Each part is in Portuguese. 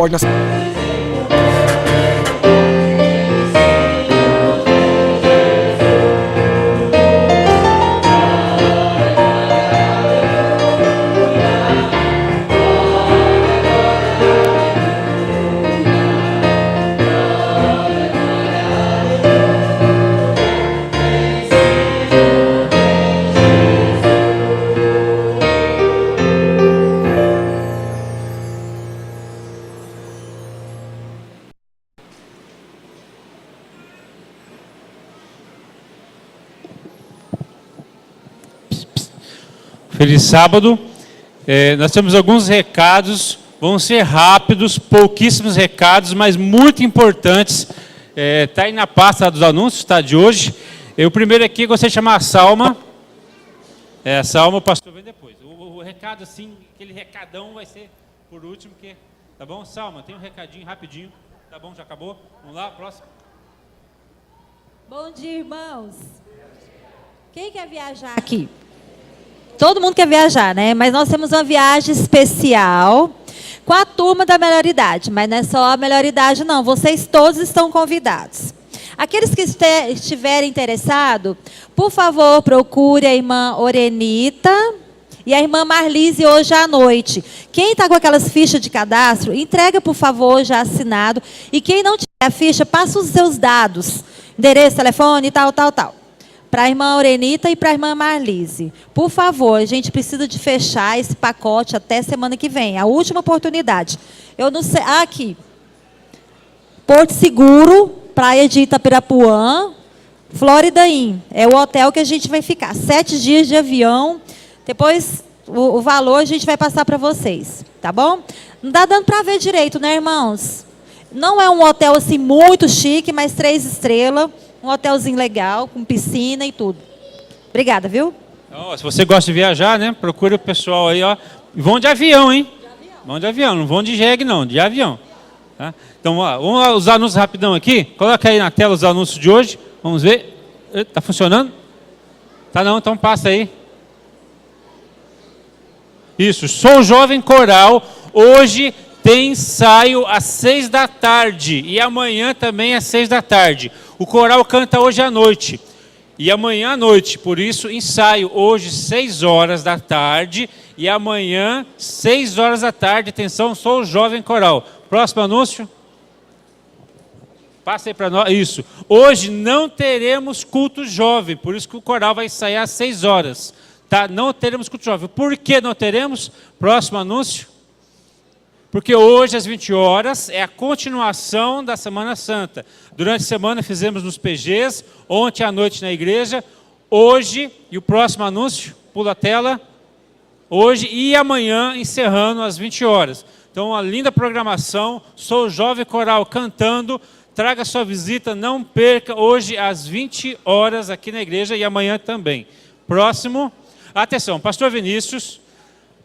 Pode nascer. Feliz sábado. Nós temos alguns recados, vão ser rápidos, pouquíssimos recados, mas muito importantes. Está aí na pasta dos anúncios, tá, de hoje. O primeiro aqui, eu gostaria de chamar a Salma. A Salma, o pastor vem depois. O recado, assim, aquele recadão vai ser por último, tá bom? Salma, tem um recadinho rapidinho. Tá bom, já acabou? Vamos lá, próximo. Bom dia, irmãos. Quem quer viajar aqui? Todo mundo quer viajar, né? Mas nós temos uma viagem especial com a turma da melhor idade. Mas não é só a melhor idade, não. Vocês todos estão convidados. Aqueles que estiverem interessados, por favor, procure a irmã Orenita e a irmã Marlise hoje à noite. Quem está com aquelas fichas de cadastro, entrega, por favor, já assinado. E quem não tiver a ficha, passa os seus dados. Endereço, telefone, tal. Para a irmã Orenita e para a irmã Marlise. Por favor, a gente precisa de fechar esse pacote até semana que vem. A última oportunidade. Eu não sei. Aqui. Porto Seguro, Praia de Itapirapuã, Florida Inn. É o hotel que a gente vai ficar. 7 dias de avião. Depois, o valor a gente vai passar para vocês. Tá bom? Não dá dando para ver direito, né, irmãos? Não é um hotel assim muito chique, mas 3 estrelas. Um hotelzinho legal, com piscina e tudo. Obrigada, viu? Então, se você gosta de viajar, né? Procure o pessoal aí, ó. Vão de avião, hein? Vão de avião, não vão de jegue, não, de avião. Tá? Então, ó, vamos lá, os anúncios rapidão aqui. Coloca aí na tela os anúncios de hoje. Vamos ver. Tá funcionando? Tá não, então passa aí. Isso, Sou Jovem Coral. Hoje tem ensaio às 6 da tarde. E amanhã também às 6 da tarde. O coral canta hoje à noite e amanhã à noite, por isso ensaio hoje 6 horas da tarde e amanhã 6 horas da tarde. Atenção, Sou Jovem Coral. Próximo anúncio. Passa aí para nós. Isso. Hoje não teremos culto jovem, por isso que o coral vai ensaiar às 6 horas. Tá? Não teremos culto jovem. Por que não teremos? Próximo anúncio. Porque hoje, às 20 horas, é a continuação da Semana Santa. Durante a semana fizemos nos PGs, ontem à noite na igreja, hoje, e o próximo anúncio, pula a tela, hoje e amanhã, encerrando às 20 horas. Então, uma linda programação, Sou Jovem Coral cantando, traga sua visita, não perca, hoje às 20 horas aqui na igreja e amanhã também. Próximo, atenção, pastor Vinícius,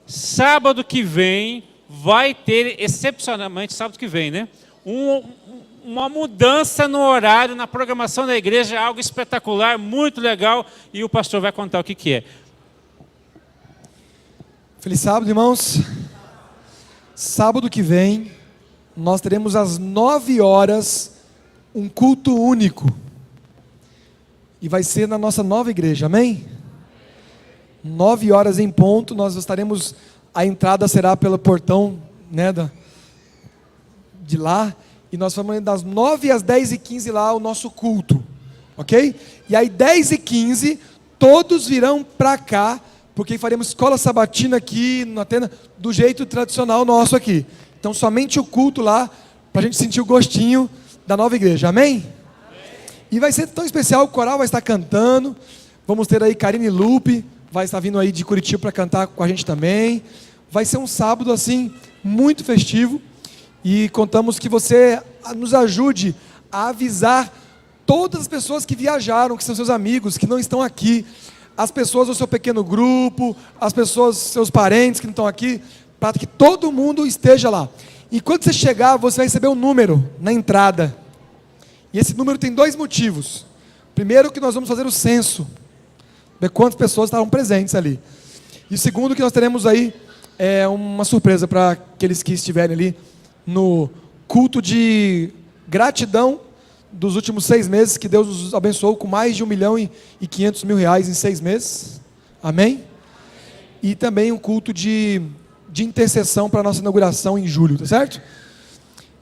sábado que vem, vai ter, excepcionalmente, sábado que vem, né? Uma mudança no horário, na programação da igreja, algo espetacular, muito legal, e o pastor vai contar o que é. Feliz sábado, irmãos. Sábado que vem, nós teremos às 9 horas um culto único. E vai ser na nossa nova igreja, amém? 9 horas em ponto, nós estaremos... A entrada será pelo portão, né, de lá. E nós vamos das 9 às 10h15 lá o nosso culto. Ok? E aí 10h15, todos virão para cá, porque faremos escola sabatina aqui na Atena, do jeito tradicional nosso aqui. Então somente o culto lá, para a gente sentir o gostinho da nova igreja. Amém? E vai ser tão especial, o coral vai estar cantando. Vamos ter aí Karine Lupe, vai estar vindo aí de Curitiba para cantar com a gente também. Vai ser um sábado assim, muito festivo. E contamos que você nos ajude a avisar todas as pessoas que viajaram, que são seus amigos, que não estão aqui. As pessoas do seu pequeno grupo, as pessoas, seus parentes que não estão aqui, para que todo mundo esteja lá. E quando você chegar, você vai receber um número na entrada. E esse número tem 2 motivos. Primeiro, que nós vamos fazer o censo, ver quantas pessoas estavam presentes ali. E o segundo, que nós teremos aí uma surpresa para aqueles que estiverem ali no culto de gratidão dos últimos 6 meses, que Deus nos abençoou com mais de R$1.500.000 em 6 meses. Amém? E também um culto de intercessão para a nossa inauguração em julho, tá certo?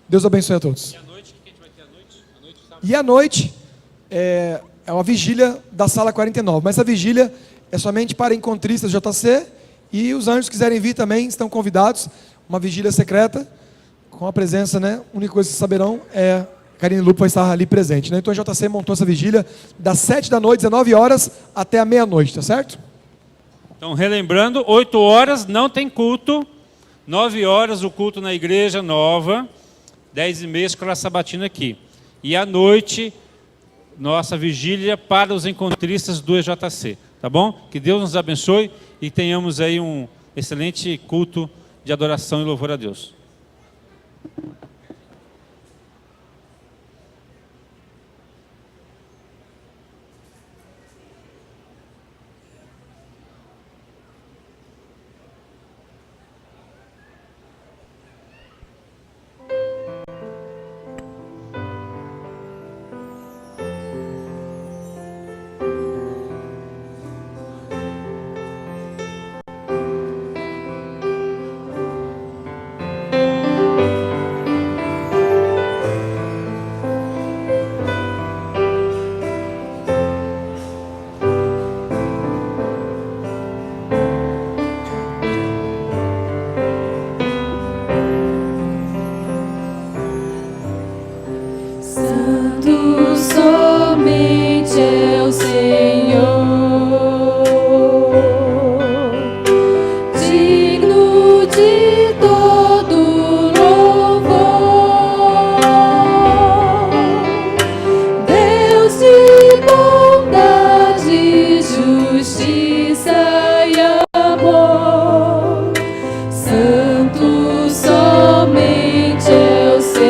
Deus abençoe a todos. E à noite, o que a gente vai ter à noite? E à noite é uma vigília da sala 49, mas essa vigília é somente para encontristas do JC, e os anjos que quiserem vir também estão convidados. Uma vigília secreta, com a presença, né? A única coisa que vocês saberão é Karine Lupo vai estar ali presente, né? Então a JC montou essa vigília das 7 da noite, 19 horas, até a meia-noite, tá certo? Então, relembrando, 8 horas não tem culto, 9 horas o culto na igreja nova, 10h30 escola sabatina aqui. E à noite, nossa vigília para os encontristas do EJC, tá bom? Que Deus nos abençoe e tenhamos aí um excelente culto de adoração e louvor a Deus. Santo somente é o Senhor, digno de todo louvor, Deus de bondade, justiça e amor. Santo somente é o Senhor.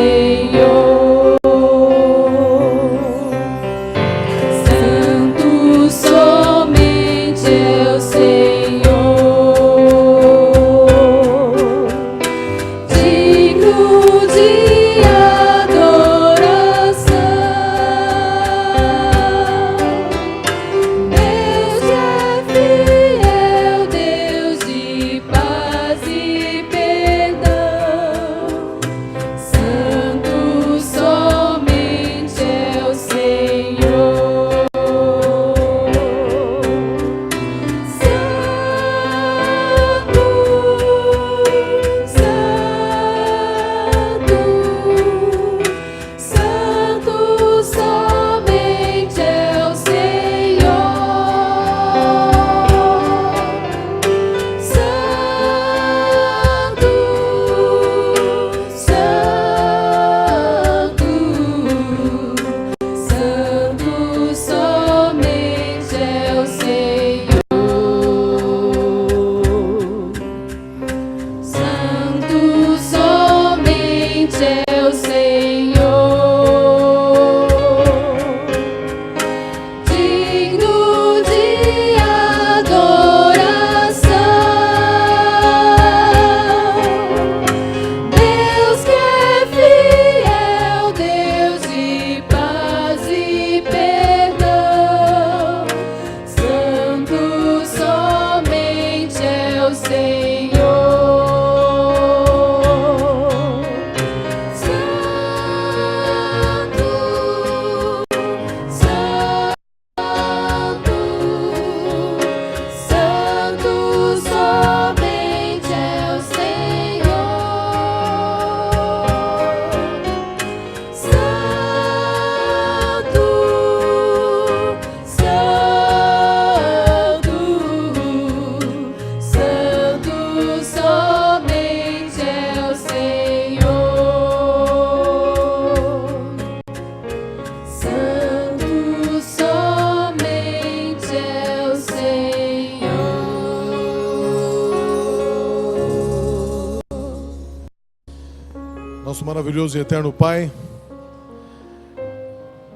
Nosso maravilhoso e eterno Pai,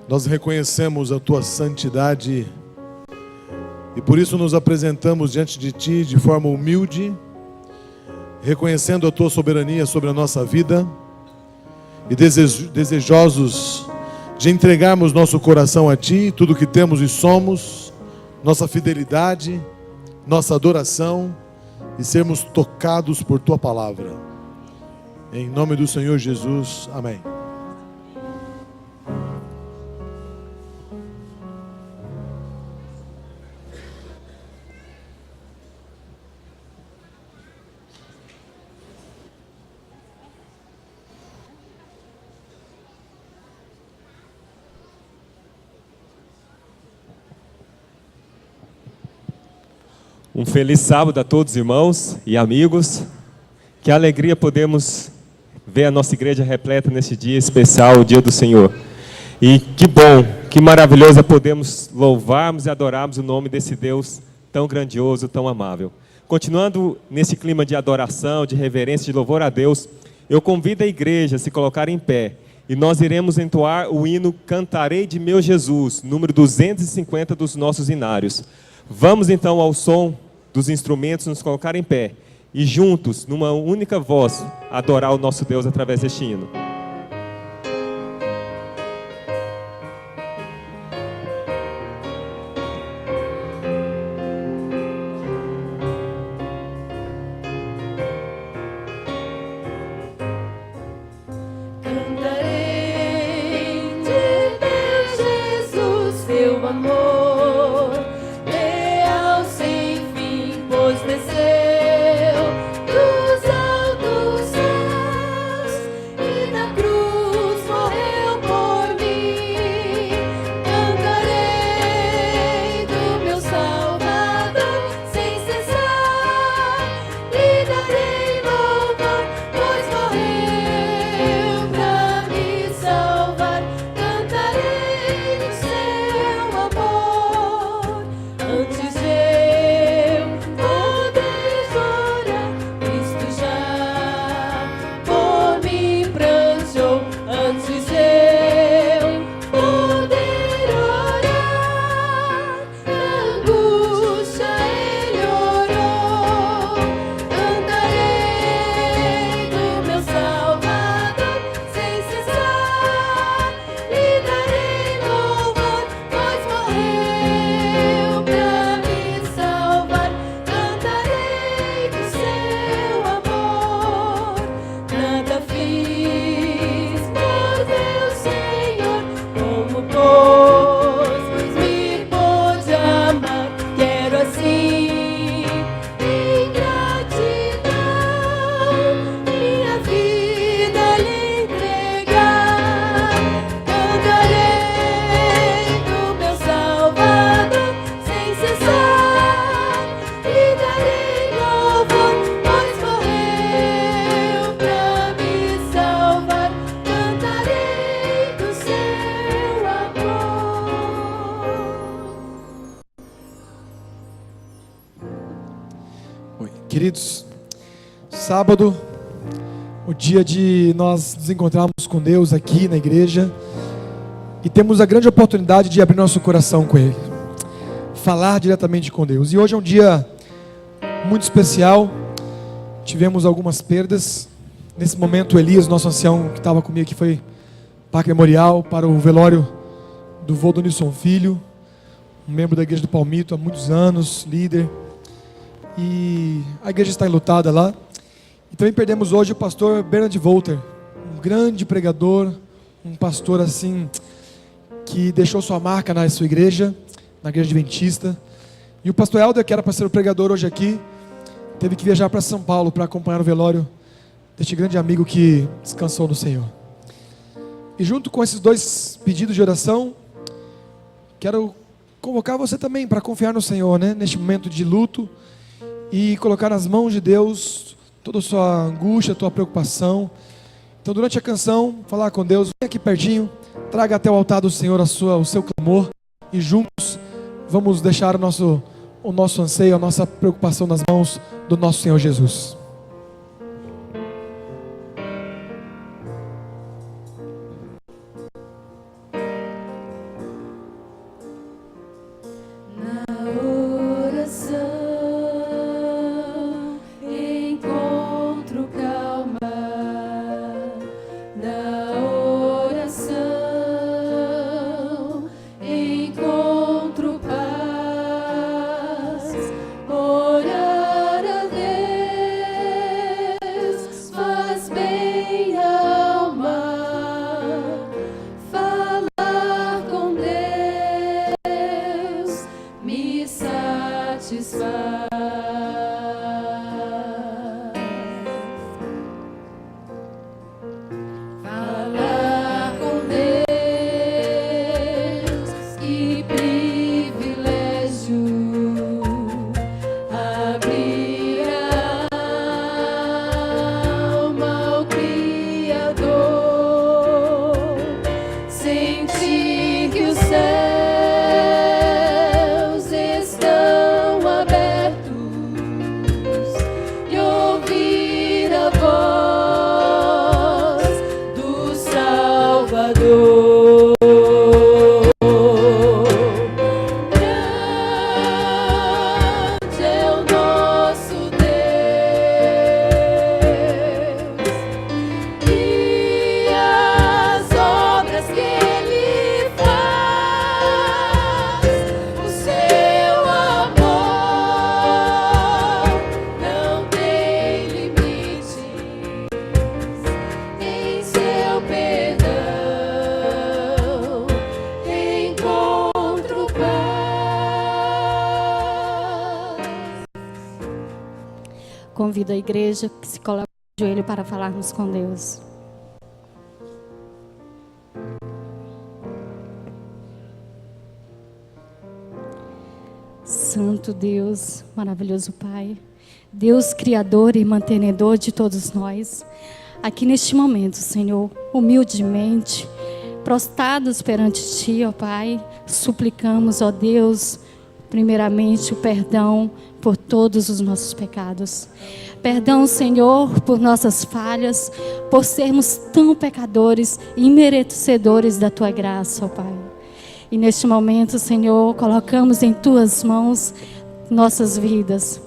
nós reconhecemos a Tua santidade e por isso nos apresentamos diante de Ti de forma humilde, reconhecendo a Tua soberania sobre a nossa vida, e desejosos de entregarmos nosso coração a Ti, tudo que temos e somos, nossa fidelidade, nossa adoração, e sermos tocados por Tua palavra. Em nome do Senhor Jesus, amém. Um feliz sábado a todos, irmãos e amigos. Que alegria podemos ver a nossa igreja repleta nesse dia especial, o dia do Senhor. E que bom, que maravilhoso é podermos louvarmos e adorarmos o nome desse Deus tão grandioso, tão amável. Continuando nesse clima de adoração, de reverência, de louvor a Deus, eu convido a igreja a se colocar em pé. E nós iremos entoar o hino Cantarei de Meu Jesus, número 250 dos nossos hinários. Vamos então ao som dos instrumentos nos colocar em pé e juntos, numa única voz, adorar o nosso Deus através deste hino. Cantarei de meu Jesus, seu amor, leal sem fim, pois desceu dos altos céus e na cruz morreu por mim. Cantarei do meu Salvador sem cessar, lhe darei louvor, pois morreu pra me salvar. Cantarei do seu amor. Antes de eu poder chorar, Cristo já por mim pranteou. Antes de eu poder orar, na angústia Ele orou. Cantarei do meu Salvador sem cessar, lhe darei louvor, pois morreu pra me salvar. Cantarei do seu amor. Nada fiz por Deus, Senhor, como pois me pôde amar. Quero assim, em gratidão, minha vida lhe entregar. Cantarei do meu Salvador sem cessar, lhe darei louvor, pois morreu pra me salvar. Cantarei do seu amor. Oi, queridos, sábado, o dia de nós nos encontrarmos com Deus aqui na igreja e temos a grande oportunidade de abrir nosso coração com Ele, falar diretamente com Deus. E hoje é um dia muito especial, tivemos algumas perdas. Nesse momento, o Elias, nosso ancião que estava comigo aqui, foi Parque Memorial para o velório do vô do Nilson Filho, um membro da igreja do Palmito há muitos anos, líder. E a igreja está enlutada lá. E também perdemos hoje o pastor Bernard Volter, um grande pregador, um pastor assim, que deixou sua marca na sua igreja, na igreja adventista. E o pastor Helder, que era para ser o pregador hoje aqui, teve que viajar para São Paulo para acompanhar o velório deste grande amigo que descansou no Senhor. E junto com esses dois pedidos de oração, quero convocar você também para confiar no Senhor, né? Neste momento de luto, e colocar nas mãos de Deus toda a sua angústia, a tua preocupação. Então, durante a canção, falar com Deus, vem aqui pertinho, traga até o altar do Senhor o seu clamor, e juntos vamos deixar o nosso anseio, a nossa preocupação nas mãos do nosso Senhor Jesus. Na oração encontro calma, na Salvador. Grande é o nosso Deus, e as obras que Ele faz, o seu amor não tem limites, em seu perdão encontro paz. Convido a igreja que se coloque de joelho para falarmos com Deus. Santo Deus, maravilhoso Pai, Deus criador e mantenedor de todos nós, aqui neste momento, Senhor, humildemente, prostrados perante Ti, ó Pai, suplicamos, ó Deus, primeiramente o perdão por todos os nossos pecados. Perdão, Senhor, por nossas falhas, por sermos tão pecadores e imerecedores da Tua graça, ó Pai. E neste momento, Senhor, colocamos em Tuas mãos nossas vidas.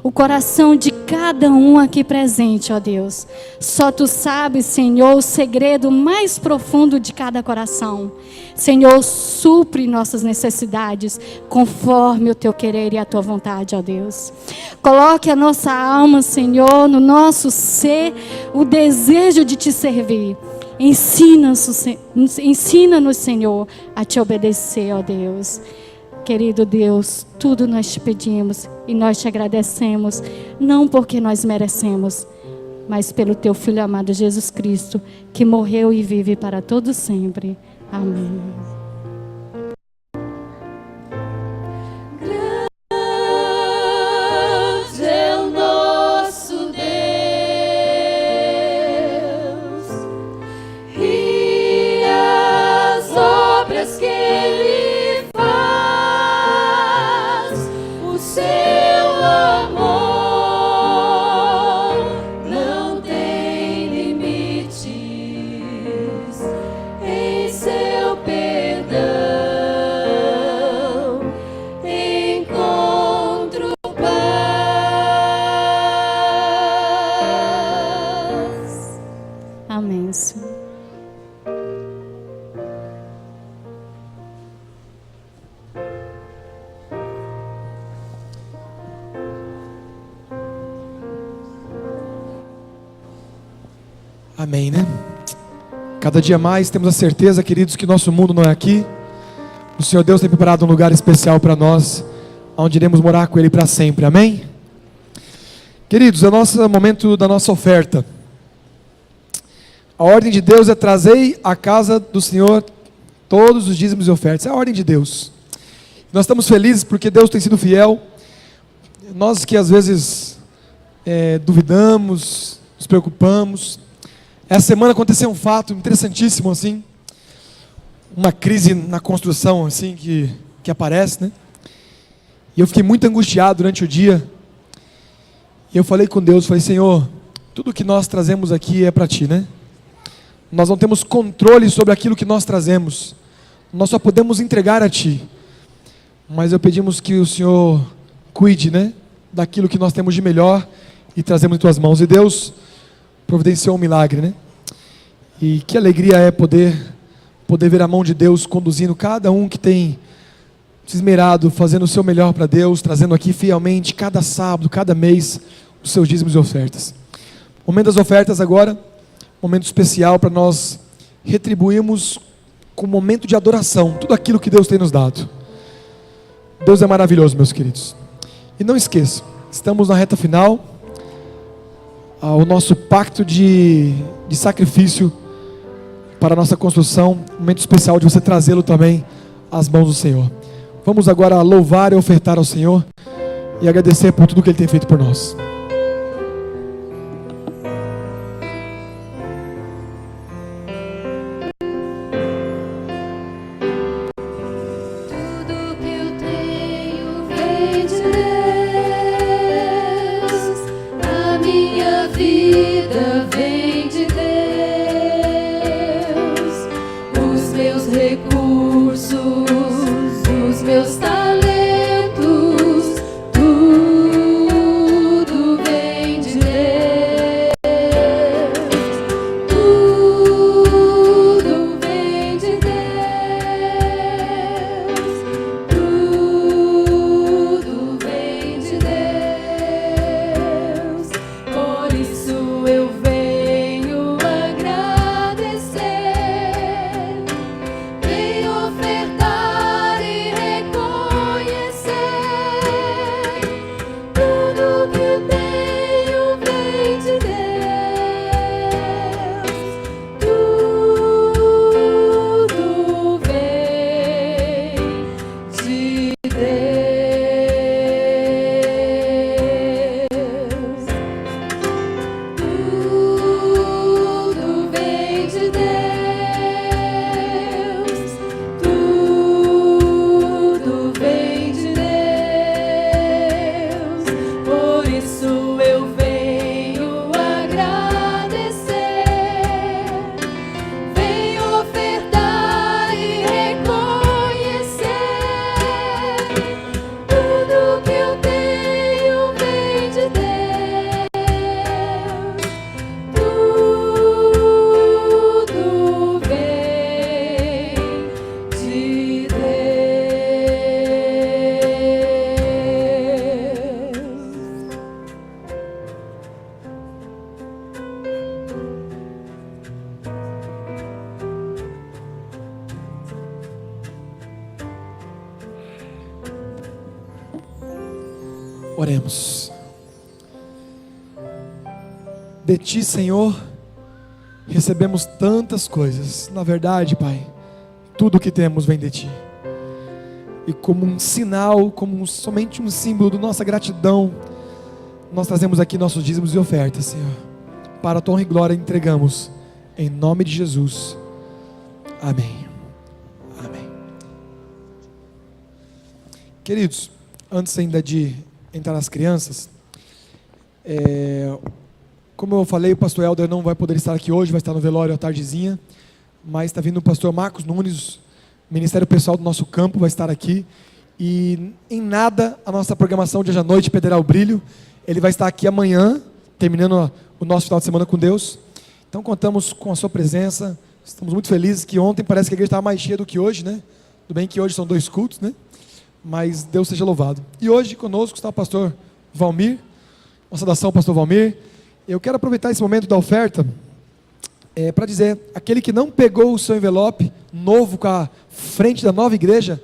O coração de cada um aqui presente, ó Deus. Só Tu sabes, Senhor, o segredo mais profundo de cada coração. Senhor, supre nossas necessidades conforme o Teu querer e a Tua vontade, ó Deus. Coloque a nossa alma, Senhor, no nosso ser, o desejo de Te servir. Ensina-nos, Senhor, a Te obedecer, ó Deus. Querido Deus, tudo nós Te pedimos e nós Te agradecemos, não porque nós merecemos, mas pelo Teu Filho amado Jesus Cristo, que morreu e vive para todo sempre. Amém. Grande é o nosso Deus, e as obras que Ele faz, o seu amor não tem limites, em seu perdão encontro paz. Amém, Senhor. Amém, né? Cada dia mais temos a certeza, queridos, que nosso mundo não é aqui. O Senhor Deus tem preparado um lugar especial para nós, onde iremos morar com Ele para sempre. Amém? Queridos, é o nosso momento da nossa oferta. A ordem de Deus é trazer à casa do Senhor todos os dízimos e ofertas. É a ordem de Deus. Nós estamos felizes porque Deus tem sido fiel. Nós que às vezes duvidamos, nos preocupamos. Essa semana aconteceu um fato interessantíssimo, assim, uma crise na construção, assim, que aparece, né? E eu fiquei muito angustiado durante o dia. E eu falei com Deus, falei, Senhor, tudo que nós trazemos aqui é para Ti, né? Nós não temos controle sobre aquilo que nós trazemos. Nós só podemos entregar a Ti. Mas eu pedimos que o Senhor cuide, né, daquilo que nós temos de melhor e trazemos em Tuas mãos. E Deus providenciou um milagre, né? E que alegria é poder ver a mão de Deus conduzindo cada um que tem se esmerado, fazendo o seu melhor para Deus, trazendo aqui fielmente, cada sábado, cada mês, os seus dízimos e ofertas. Momento das ofertas agora, momento especial para nós retribuirmos com um momento de adoração, tudo aquilo que Deus tem nos dado. Deus é maravilhoso, meus queridos. E não esqueça, estamos na reta final, o nosso pacto de sacrifício para a nossa construção, um momento especial de você trazê-lo também às mãos do Senhor. Vamos agora louvar e ofertar ao Senhor e agradecer por tudo que Ele tem feito por nós. Tudo que eu tenho vem de Deus, a minha vida vem de Deus. os meus talentos, tudo vem de Deus, tudo vem de Deus, tudo vem de Deus. Por isso eu venho agradecer, venho ofertar e reconhecer. Tudo que eu tenho vem de Deus, tudo vem de Deus, tudo vem de Deus, tudo vem de Deus. Por isso eu venho agradecer, venho ofertar e reconhecer. Tudo que eu tenho vem de Deus, tudo vem de Oremos. De Ti, Senhor, recebemos tantas coisas. Na verdade, Pai, tudo que temos vem de Ti. E como um sinal, somente um símbolo da nossa gratidão, nós trazemos aqui nossos dízimos e ofertas, Senhor. Para a Tua honra e glória entregamos. Em nome de Jesus. Amém. Amém. Queridos, antes ainda de entrar nas crianças, como eu falei, o pastor Helder não vai poder estar aqui hoje, vai estar no velório à tardezinha, mas está vindo o pastor Marcos Nunes, Ministério Pessoal do nosso campo, vai estar aqui, e em nada a nossa programação de hoje à noite perderá o brilho. Ele vai estar aqui amanhã, terminando o nosso final de semana com Deus. Então contamos com a sua presença, estamos muito felizes que ontem parece que a igreja estava mais cheia do que hoje, né? Tudo bem que hoje são 2 cultos, né? Mas Deus seja louvado. E hoje conosco está o pastor Valmir. Uma saudação ao pastor Valmir. Eu quero aproveitar esse momento da oferta para dizer, aquele que não pegou o seu envelope novo com a frente da nova igreja,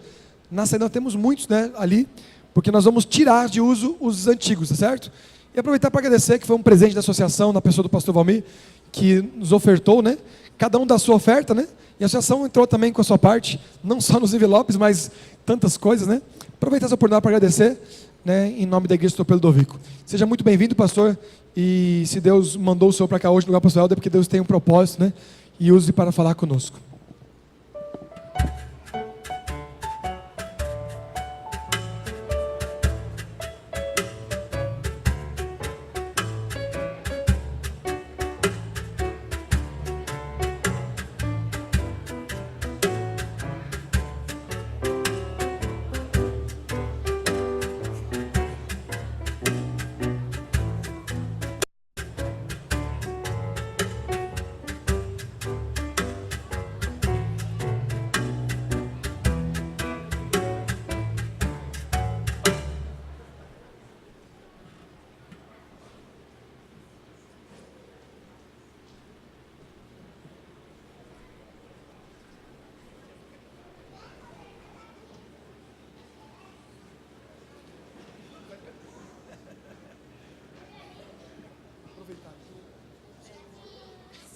na saída nós temos muitos, né, ali, porque nós vamos tirar de uso os antigos, tá certo? E aproveitar para agradecer que foi um presente da associação, na pessoa do pastor Valmir, que nos ofertou, né, cada um da sua oferta, né, e a associação entrou também com a sua parte, não só nos envelopes, mas tantas coisas, né? Aproveitar essa oportunidade para agradecer, né, em nome da igreja do Tropelo Dovico. Seja muito bem-vindo, pastor, e se Deus mandou o senhor para cá hoje no lugar do pastor Helder, é porque Deus tem um propósito, né, e use para falar conosco.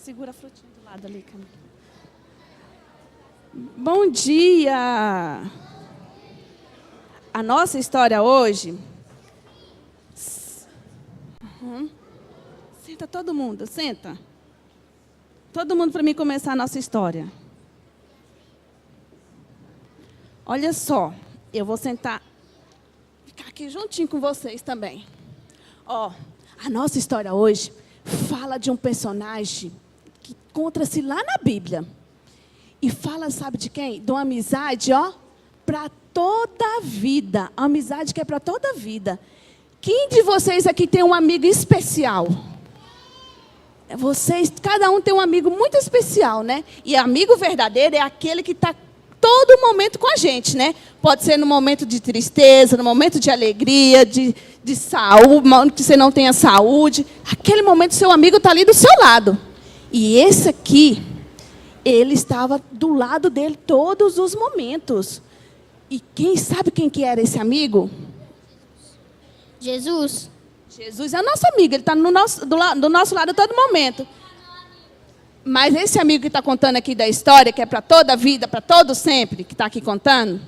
Segura a frutinha do lado ali, Camila. Bom dia! A nossa história hoje... Senta todo mundo, senta. Todo mundo para mim começar a nossa história. Olha só, eu vou sentar, ficar aqui juntinho com vocês também. Ó, a nossa história hoje fala de um personagem que encontra-se lá na Bíblia. E fala, sabe de quem? De uma amizade, ó, para toda a vida. A amizade que é para toda a vida. Quem de vocês aqui tem um amigo especial? Vocês, cada um tem um amigo muito especial, né? E amigo verdadeiro é aquele que está todo momento com a gente, né? Pode ser no momento de tristeza, no momento de alegria, de saúde, que você não tenha saúde. Aquele momento, seu amigo está ali do seu lado. E esse aqui, ele estava do lado dele todos os momentos. E quem sabe quem que era esse amigo? Jesus. Jesus é nosso amigo, ele está do nosso lado a todo momento. Mas esse amigo que está contando aqui da história, que é para toda a vida, para todo sempre, que está aqui contando,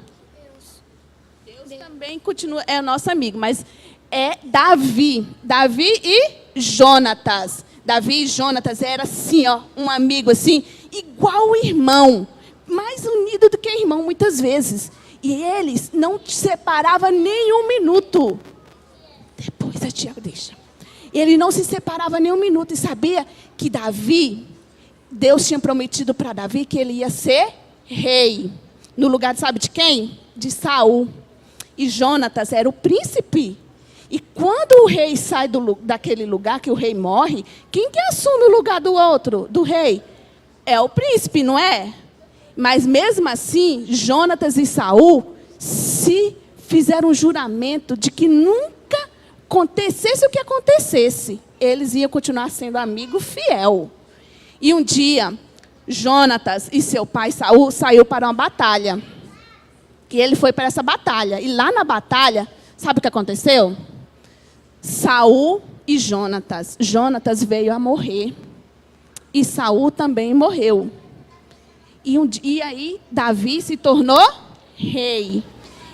Deus também continua, é o nosso amigo, mas é Davi. Davi e Jonatas. Davi e Jonatas era assim, ó, um amigo assim, igual o irmão, mais unido do que irmão muitas vezes. E eles não separavam nem um minuto. Depois a Tiago deixa. Ele não se separava nem um minuto e sabia que Davi, Deus tinha prometido para Davi que ele ia ser rei. No lugar, sabe de quem? De Saul. E Jonatas era o príncipe. E quando o rei sai daquele lugar, que o rei morre, quem que assume o lugar do outro, do rei? É o príncipe, não é? Mas mesmo assim, Jonatas e Saul se fizeram um juramento de que nunca acontecesse o que acontecesse, eles iam continuar sendo amigo fiel. E um dia, Jonatas e seu pai Saul saiu para uma batalha. E ele foi para essa batalha. E lá na batalha, sabe o que aconteceu? Saul e Jonatas. Jonatas veio a morrer. E Saul também morreu. E aí, Davi se tornou rei.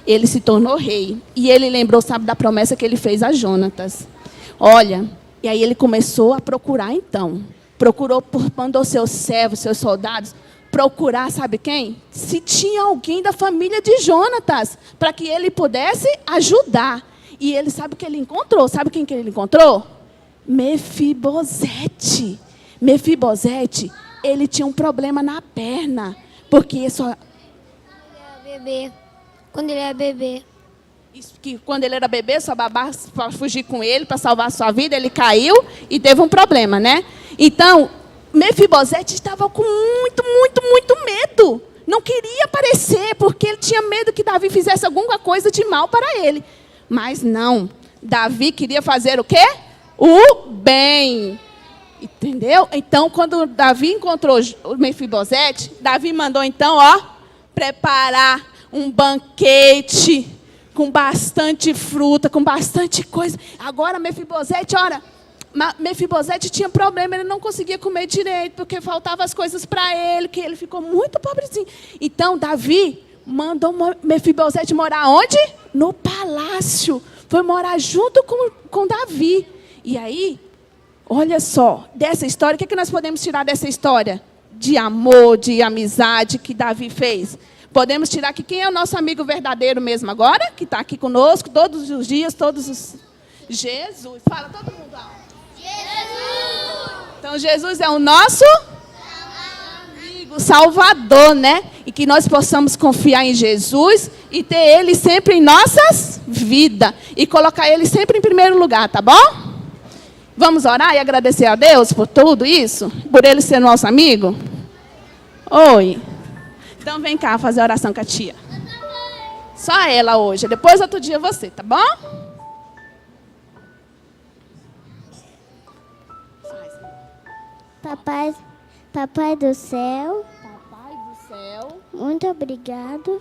Ele se tornou rei. E ele lembrou, sabe, da promessa que ele fez a Jonatas. Olha, e aí ele começou a procurar, então. Mandou seus servos, seus soldados, procurar, sabe quem? Se tinha alguém da família de Jonatas, para que ele pudesse ajudar. E ele sabe o que ele encontrou? Sabe quem que ele encontrou? Mefibosete. Mefibosete, ele tinha um problema na perna, porque só... Quando ele era bebê. Isso, que quando ele era bebê, sua babá para fugir com ele, para salvar a sua vida, ele caiu e teve um problema, né? Então, Mefibosete estava com muito medo. Não queria aparecer, porque ele tinha medo que Davi fizesse alguma coisa de mal para ele. Mas não, Davi queria fazer o quê? O bem. Entendeu? Então, quando Davi encontrou o Mefibosete, Davi mandou, então, ó, preparar um banquete com bastante fruta, com bastante coisa. Agora, Mefibosete, ora, Mefibosete tinha problema, ele não conseguia comer direito, porque faltavam as coisas para ele, que ele ficou muito pobrezinho. Então, Davi mandou Mefibosete morar onde? No palácio. Foi morar junto com Davi. E aí, olha só, dessa história, o que nós podemos tirar dessa história? De amor, de amizade que Davi fez. Podemos tirar que quem é o nosso amigo verdadeiro mesmo agora? Que está aqui conosco todos os dias, todos os... Jesus. Fala todo mundo alto. Jesus! Então, Jesus é o nosso amigo, Salvador, né? E que nós possamos confiar em Jesus e ter Ele sempre em nossas vidas. E colocar Ele sempre em primeiro lugar, tá bom? Vamos orar e agradecer a Deus por tudo isso? Por Ele ser nosso amigo? Oi. Então vem cá fazer a oração com a tia. Só ela hoje. Depois outro dia você, tá bom? Papai do céu, Papai do céu, muito obrigado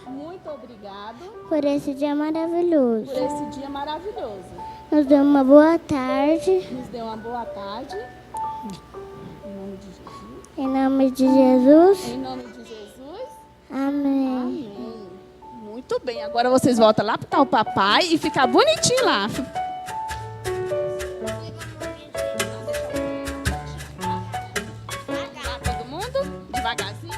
por esse dia maravilhoso. por esse dia maravilhoso. Nos dê uma boa tarde. Nos dê uma boa tarde. Em nome de Jesus. Em nome de Jesus. Amém. Amém. Muito bem. Agora vocês voltam lá para o papai e ficar bonitinho lá. Todo mundo, devagarzinho.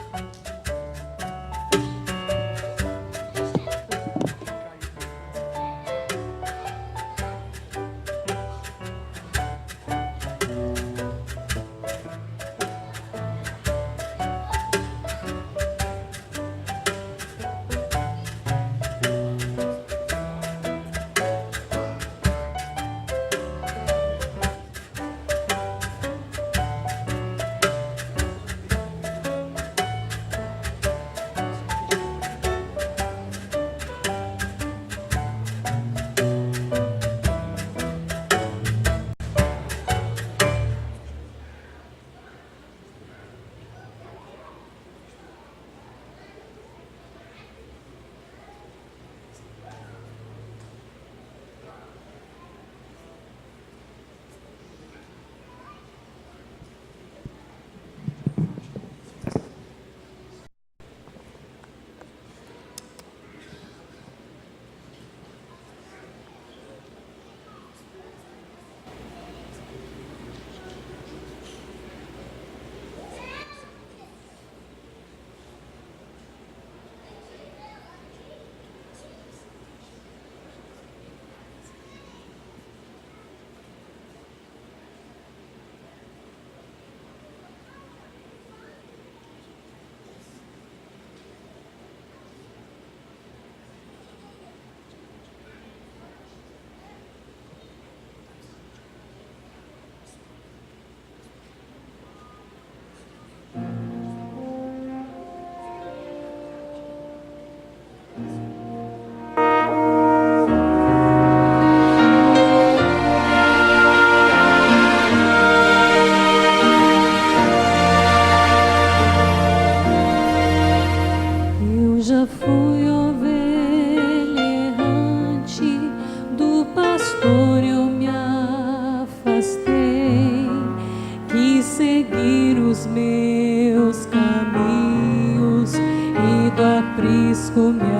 aprisco me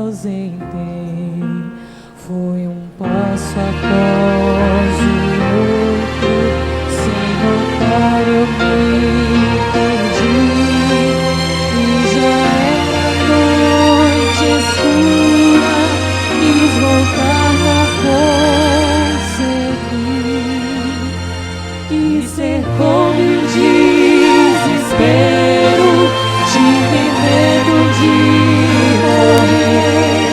ausentei, foi um passo após o outro, sem notar eu me perdi, e já era noite escura, quis voltar, não consegui, e cercou-me um desespero, tive medo de morrer,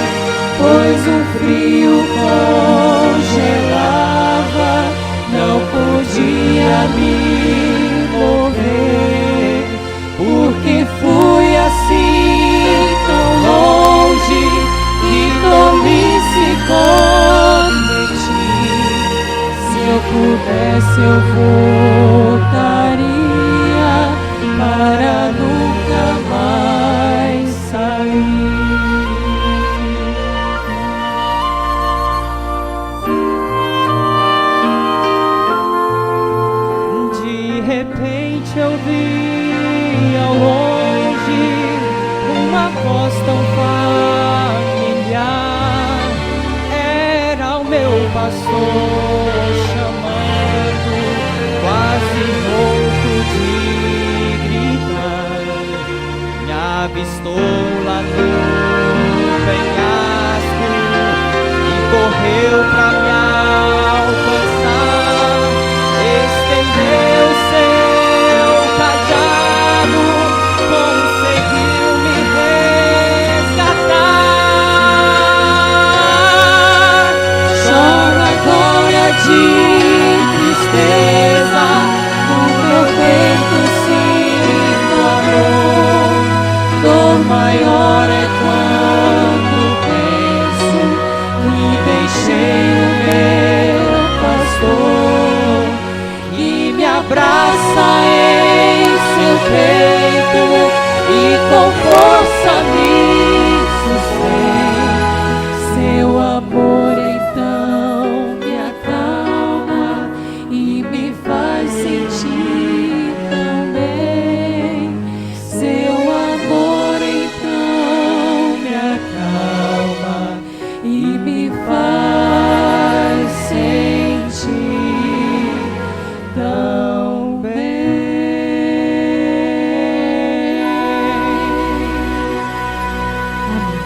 pois o frio congelava, não podia me mover, porque fui assim tão longe e tolice cometi. Se eu pudesse eu voltaria para nunca mais sair. De repente eu vi ao longe uma voz tão familiar. Era o meu pastor chamando, quase rouco de gritar. Me avistou lá no penhasco e correu pra me alcançar. Estendeu seu cajado, conseguiu me resgatar. Choro agora de tristeza, o meu peito sinto amor. Dor maior é quando penso que deixei o meu pastor, e me abraça em seu peito e com força me sustém. Seu amor então me acalma e me faz sentir também. Seu amor então me acalma e me faz sentir tão bem. Amém.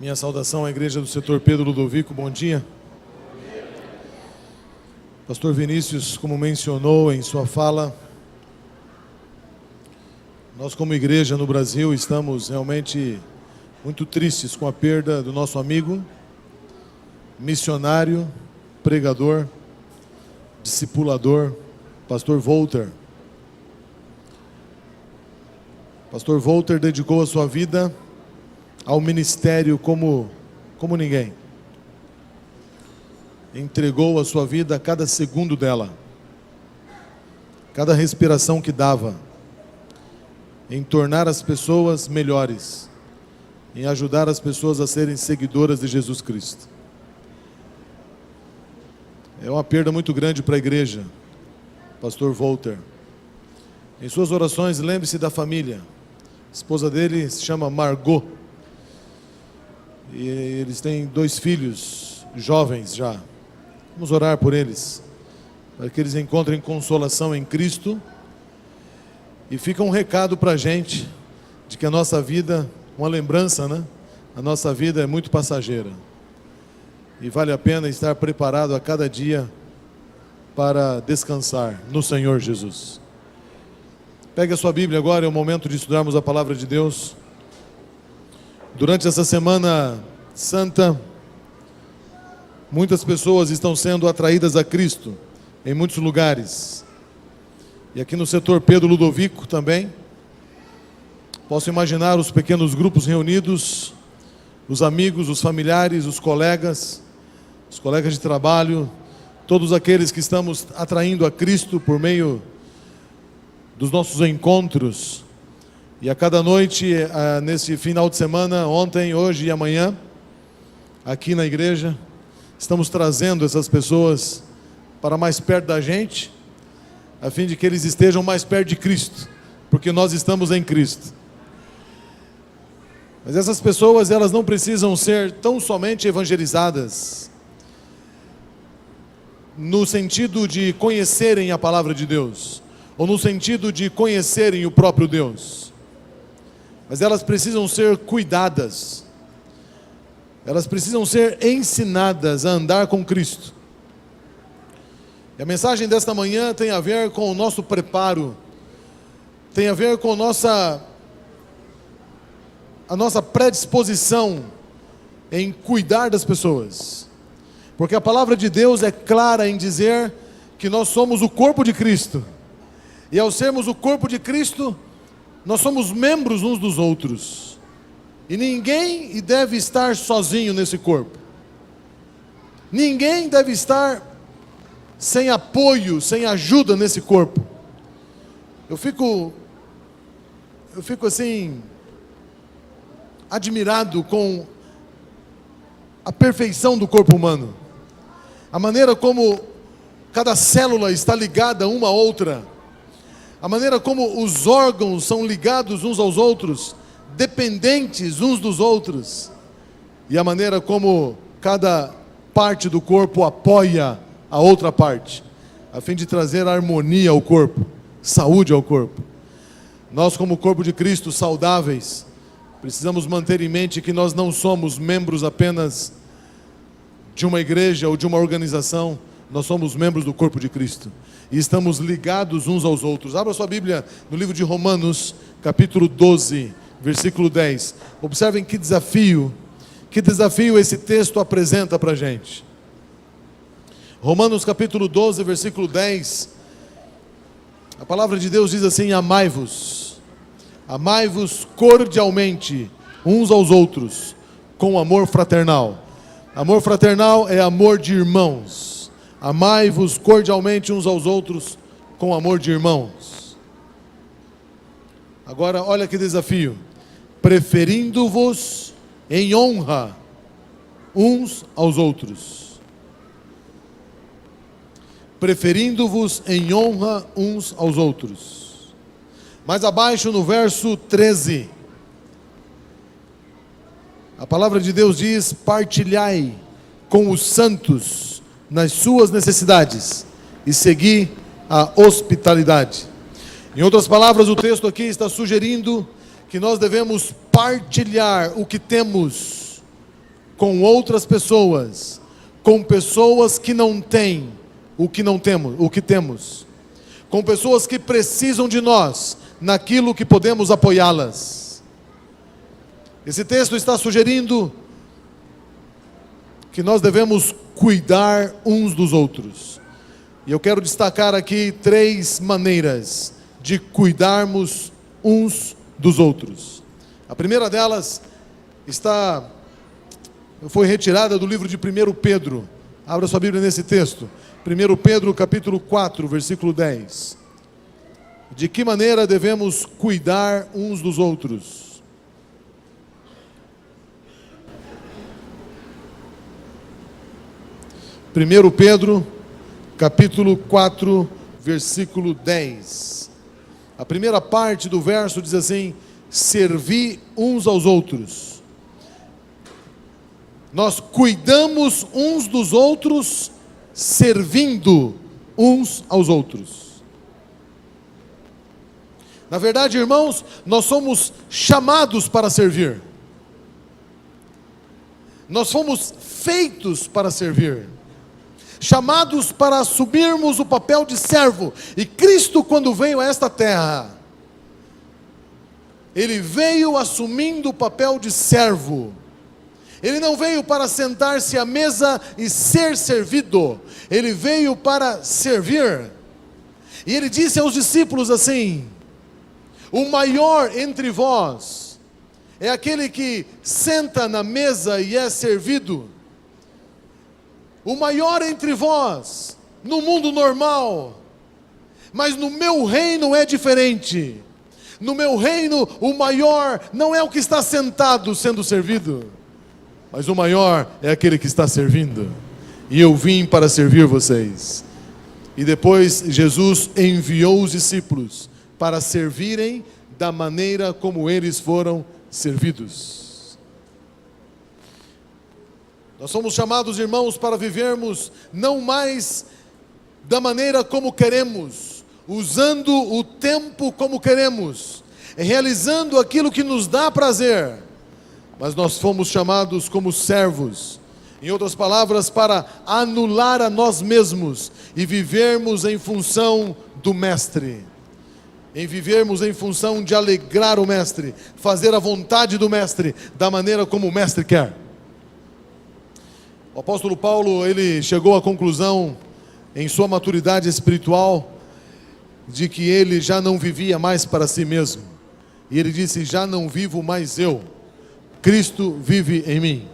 Minha saudação à igreja do setor Pedro Ludovico, bom dia. Pastor Vinícius, como mencionou em sua fala, nós como igreja no Brasil estamos realmente muito tristes com a perda do nosso amigo, missionário, pregador, discipulador, Pastor Walter. Pastor Walter dedicou a sua vida ao ministério como ninguém. Entregou a sua vida a cada segundo dela, cada respiração que dava, em tornar as pessoas melhores, em ajudar as pessoas a serem seguidoras de Jesus Cristo. É uma perda muito grande para a igreja, Pastor Walter. Em suas orações, lembre-se da família. A esposa dele se chama Margot. E eles têm 2 filhos jovens já. Vamos orar por eles, para que eles encontrem consolação em Cristo. E fica um recado para a gente, de que a nossa vida, uma lembrança, né? A nossa vida é muito passageira. E vale a pena estar preparado a cada dia para descansar no Senhor Jesus. Pegue a sua Bíblia agora, é o momento de estudarmos a palavra de Deus. Durante essa semana santa, muitas pessoas estão sendo atraídas a Cristo em muitos lugares. E aqui no setor Pedro Ludovico também, posso imaginar os pequenos grupos reunidos, os amigos, os familiares, os colegas de trabalho, todos aqueles que estamos atraindo a Cristo por meio dos nossos encontros. E a cada noite, nesse final de semana, ontem, hoje e amanhã, aqui na igreja, estamos trazendo essas pessoas para mais perto da gente, a fim de que eles estejam mais perto de Cristo, porque nós estamos em Cristo. Mas essas pessoas, elas não precisam ser tão somente evangelizadas, no sentido de conhecerem a palavra de Deus, ou no sentido de conhecerem o próprio Deus, mas elas precisam ser cuidadas, elas precisam ser ensinadas a andar com Cristo. E a mensagem desta manhã tem a ver com o nosso preparo, tem a ver com a nossa predisposição em cuidar das pessoas. Porque a palavra de Deus é clara em dizer que nós somos o corpo de Cristo. E ao sermos o corpo de Cristo, nós somos membros uns dos outros. E ninguém deve estar sozinho nesse corpo. Ninguém deve estar sem apoio, sem ajuda nesse corpo. Eu fico assim, admirado com a perfeição do corpo humano. A maneira como cada célula está ligada uma à outra. A maneira como os órgãos são ligados uns aos outros, dependentes uns dos outros. E a maneira como cada parte do corpo apoia a outra parte, a fim de trazer harmonia ao corpo, saúde ao corpo. Nós, como corpo de Cristo, saudáveis, precisamos manter em mente que nós não somos membros apenas de uma igreja ou de uma organização, nós somos membros do corpo de Cristo e estamos ligados uns aos outros. Abra sua Bíblia no livro de Romanos, capítulo 12, versículo 10. Observem que desafio esse texto apresenta para a gente. Romanos capítulo 12, versículo 10. A palavra de Deus diz assim: amai-vos cordialmente uns aos outros, com amor fraternal. Amor fraternal é amor de irmãos. Amai-vos cordialmente uns aos outros, com amor de irmãos. Agora, olha que desafio. Preferindo-vos em honra uns aos outros. Preferindo-vos em honra uns aos outros. Mais abaixo no verso 13, a palavra de Deus diz: partilhai com os santos nas suas necessidades e segui a hospitalidade. Em outras palavras, o texto aqui está sugerindo que nós devemos partilhar o que temos com outras pessoas, com pessoas que não têm o que temos, com pessoas que precisam de nós, naquilo que podemos apoiá-las. Esse texto está sugerindo que nós devemos cuidar uns dos outros. E eu quero destacar aqui 3 maneiras de cuidarmos uns dos outros. A primeira delas foi retirada do livro de 1 Pedro. Abra sua Bíblia nesse texto. 1 Pedro capítulo 4, versículo 10. De que maneira devemos cuidar uns dos outros? 1 Pedro, capítulo 4, versículo 10. A primeira parte do verso diz assim: servi uns aos outros. Nós cuidamos uns dos outros, servindo uns aos outros. Na verdade, irmãos, nós somos chamados para servir. Nós fomos feitos para servir. Chamados para assumirmos o papel de servo. E Cristo, quando veio a esta terra, Ele veio assumindo o papel de servo. Ele não veio para sentar-se à mesa e ser servido. Ele veio para servir. E Ele disse aos discípulos assim: o maior entre vós é aquele que senta na mesa e é servido. o maior entre vós, no mundo normal. Mas no meu reino é diferente. No meu reino, o maior não é o que está sentado sendo servido, mas o maior é aquele que está servindo. E eu vim para servir vocês. E depois Jesus enviou os discípulos para servirem da maneira como eles foram servidos. Nós somos chamados, irmãos, para vivermos não mais da maneira como queremos, usando o tempo como queremos, realizando aquilo que nos dá prazer, mas nós fomos chamados como servos, em outras palavras, para anular a nós mesmos e vivermos em função do Mestre, em vivermos em função de alegrar o Mestre, fazer a vontade do Mestre, da maneira como o Mestre quer. O apóstolo Paulo, ele chegou à conclusão, em sua maturidade espiritual, de que ele já não vivia mais para si mesmo. E ele disse: já não vivo mais eu, Cristo vive em mim.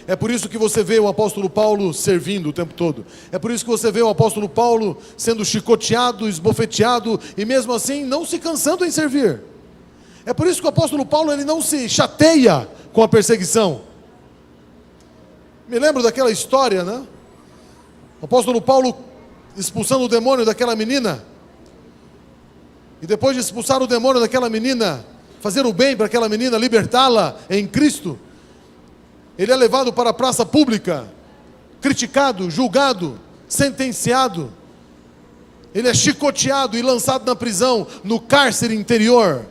É por isso que você vê o apóstolo Paulo servindo o tempo todo. É por isso que você vê o apóstolo Paulo sendo chicoteado, esbofeteado, e mesmo assim não se cansando em servir. É por isso que o apóstolo Paulo, ele não se chateia com a perseguição. Me lembro daquela história, né? O apóstolo Paulo expulsando o demônio daquela menina. E depois de expulsar o demônio daquela menina, fazer o bem para aquela menina, libertá-la em Cristo, ele é levado para a praça pública, criticado, julgado, sentenciado. Ele é chicoteado e lançado na prisão, no cárcere interior.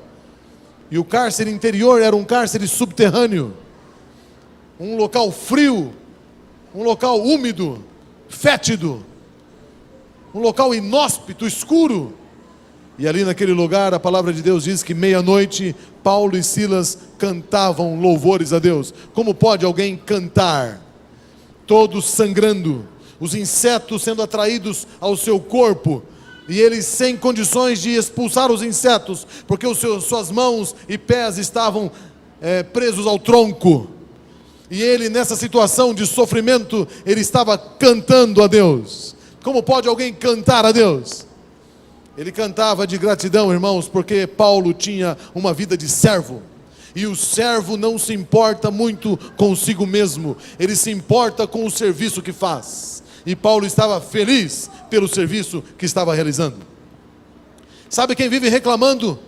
E o cárcere interior era um cárcere subterrâneo, um local frio, um local úmido, fétido, um local inóspito, escuro. E ali naquele lugar, a palavra de Deus diz que meia-noite, Paulo e Silas cantavam louvores a Deus. Como pode alguém cantar? Todos sangrando, os insetos sendo atraídos ao seu corpo, e ele sem condições de expulsar os insetos, porque suas mãos e pés estavam presos ao tronco. E ele, nessa situação de sofrimento, ele estava cantando a Deus. Como pode alguém cantar a Deus? Ele cantava de gratidão, irmãos, porque Paulo tinha uma vida de servo. E o servo não se importa muito consigo mesmo, ele se importa com o serviço que faz. E Paulo estava feliz pelo serviço que estava realizando. Sabe quem vive reclamando?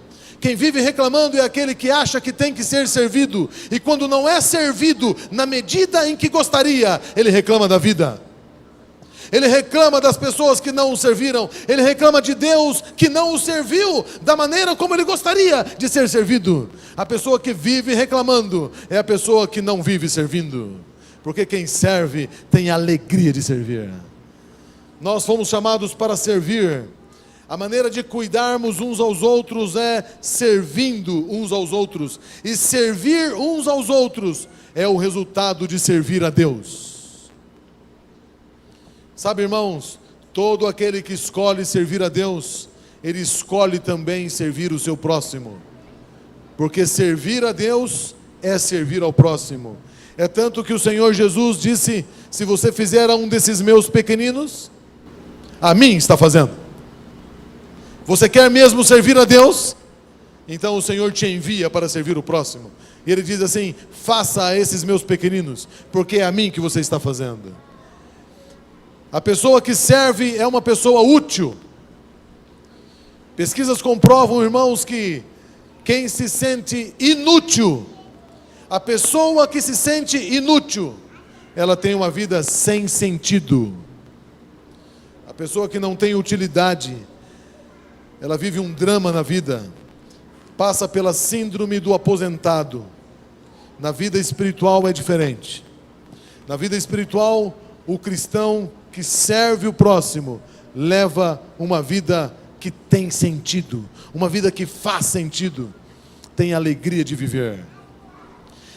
Quem vive reclamando é aquele que acha que tem que ser servido. E quando não é servido na medida em que gostaria, ele reclama da vida. Ele reclama das pessoas que não o serviram. Ele reclama de Deus que não o serviu da maneira como ele gostaria de ser servido. A pessoa que vive reclamando é a pessoa que não vive servindo. Porque quem serve tem alegria de servir. Nós fomos chamados para servir. A maneira de cuidarmos uns aos outros é servindo uns aos outros. E servir uns aos outros é o resultado de servir a Deus. Sabe, irmãos, todo aquele que escolhe servir a Deus, ele escolhe também servir o seu próximo. Porque servir a Deus é servir ao próximo. É tanto que o Senhor Jesus disse: se você fizer a um desses meus pequeninos, a mim está fazendo. Você quer mesmo servir a Deus? Então o Senhor te envia para servir o próximo. E Ele diz assim: faça a esses meus pequeninos, porque é a mim que você está fazendo. A pessoa que serve é uma pessoa útil. Pesquisas comprovam, irmãos, que quem se sente inútil, a pessoa que se sente inútil, ela tem uma vida sem sentido. A pessoa que não tem utilidade, ela vive um drama na vida, passa pela síndrome do aposentado. Na vida espiritual é diferente. Na vida espiritual, o cristão que serve o próximo leva uma vida que tem sentido, uma vida que faz sentido, tem alegria de viver.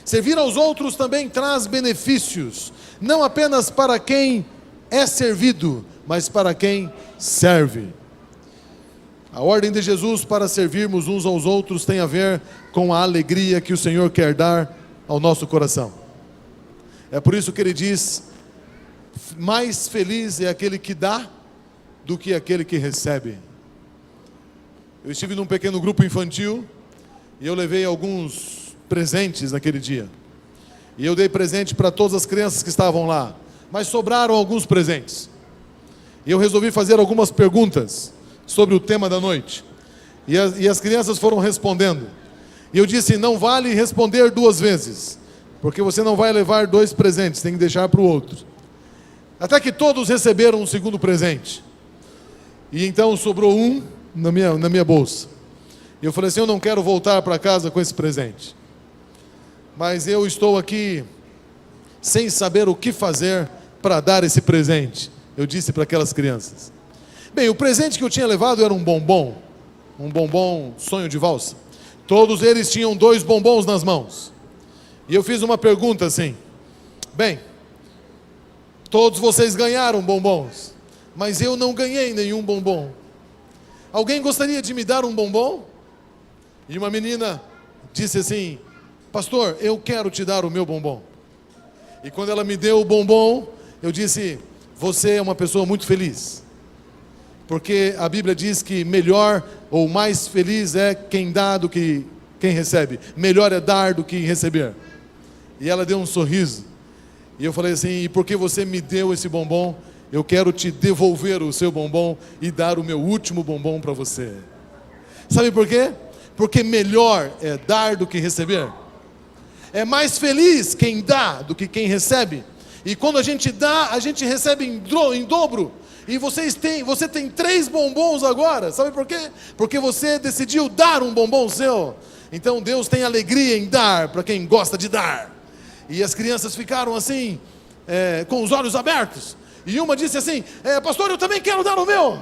Servir aos outros também traz benefícios, não apenas para quem é servido, mas para quem serve. A ordem de Jesus para servirmos uns aos outros tem a ver com a alegria que o Senhor quer dar ao nosso coração. É por isso que Ele diz: mais feliz é aquele que dá do que aquele que recebe. Eu estive num pequeno grupo infantil e eu levei alguns presentes naquele dia. E eu dei presente para todas as crianças que estavam lá, mas sobraram alguns presentes. E eu resolvi fazer algumas perguntas sobre o tema da noite. E as crianças foram respondendo. E eu disse, não vale responder 2 vezes, porque você não vai levar 2 presentes, tem que deixar para o outro. Até que todos receberam um segundo presente. E então sobrou um na minha bolsa. E eu falei assim, eu não quero voltar para casa com esse presente. Mas eu estou aqui sem saber o que fazer para dar esse presente. Eu disse para aquelas crianças. Bem, o presente que eu tinha levado era um bombom sonho de valsa. Todos eles tinham 2 bombons nas mãos. E eu fiz uma pergunta assim, bem, todos vocês ganharam bombons, mas eu não ganhei nenhum bombom. Alguém gostaria de me dar um bombom? E uma menina disse assim, pastor, eu quero te dar o meu bombom. E quando ela me deu o bombom, eu disse, você é uma pessoa muito feliz. Porque a Bíblia diz que melhor ou mais feliz é quem dá do que quem recebe. Melhor é dar do que receber. E ela deu um sorriso. E eu falei assim, e porque você me deu esse bombom, eu quero te devolver o seu bombom e dar o meu último bombom para você. Sabe por quê? Porque melhor é dar do que receber. É mais feliz quem dá do que quem recebe. E quando a gente dá, a gente recebe em dobro. E você tem 3 bombons agora. Sabe por quê? Porque você decidiu dar um bombom seu. Então Deus tem alegria em dar para quem gosta de dar. E as crianças ficaram assim, com os olhos abertos. E uma disse assim, pastor, eu também quero dar o meu.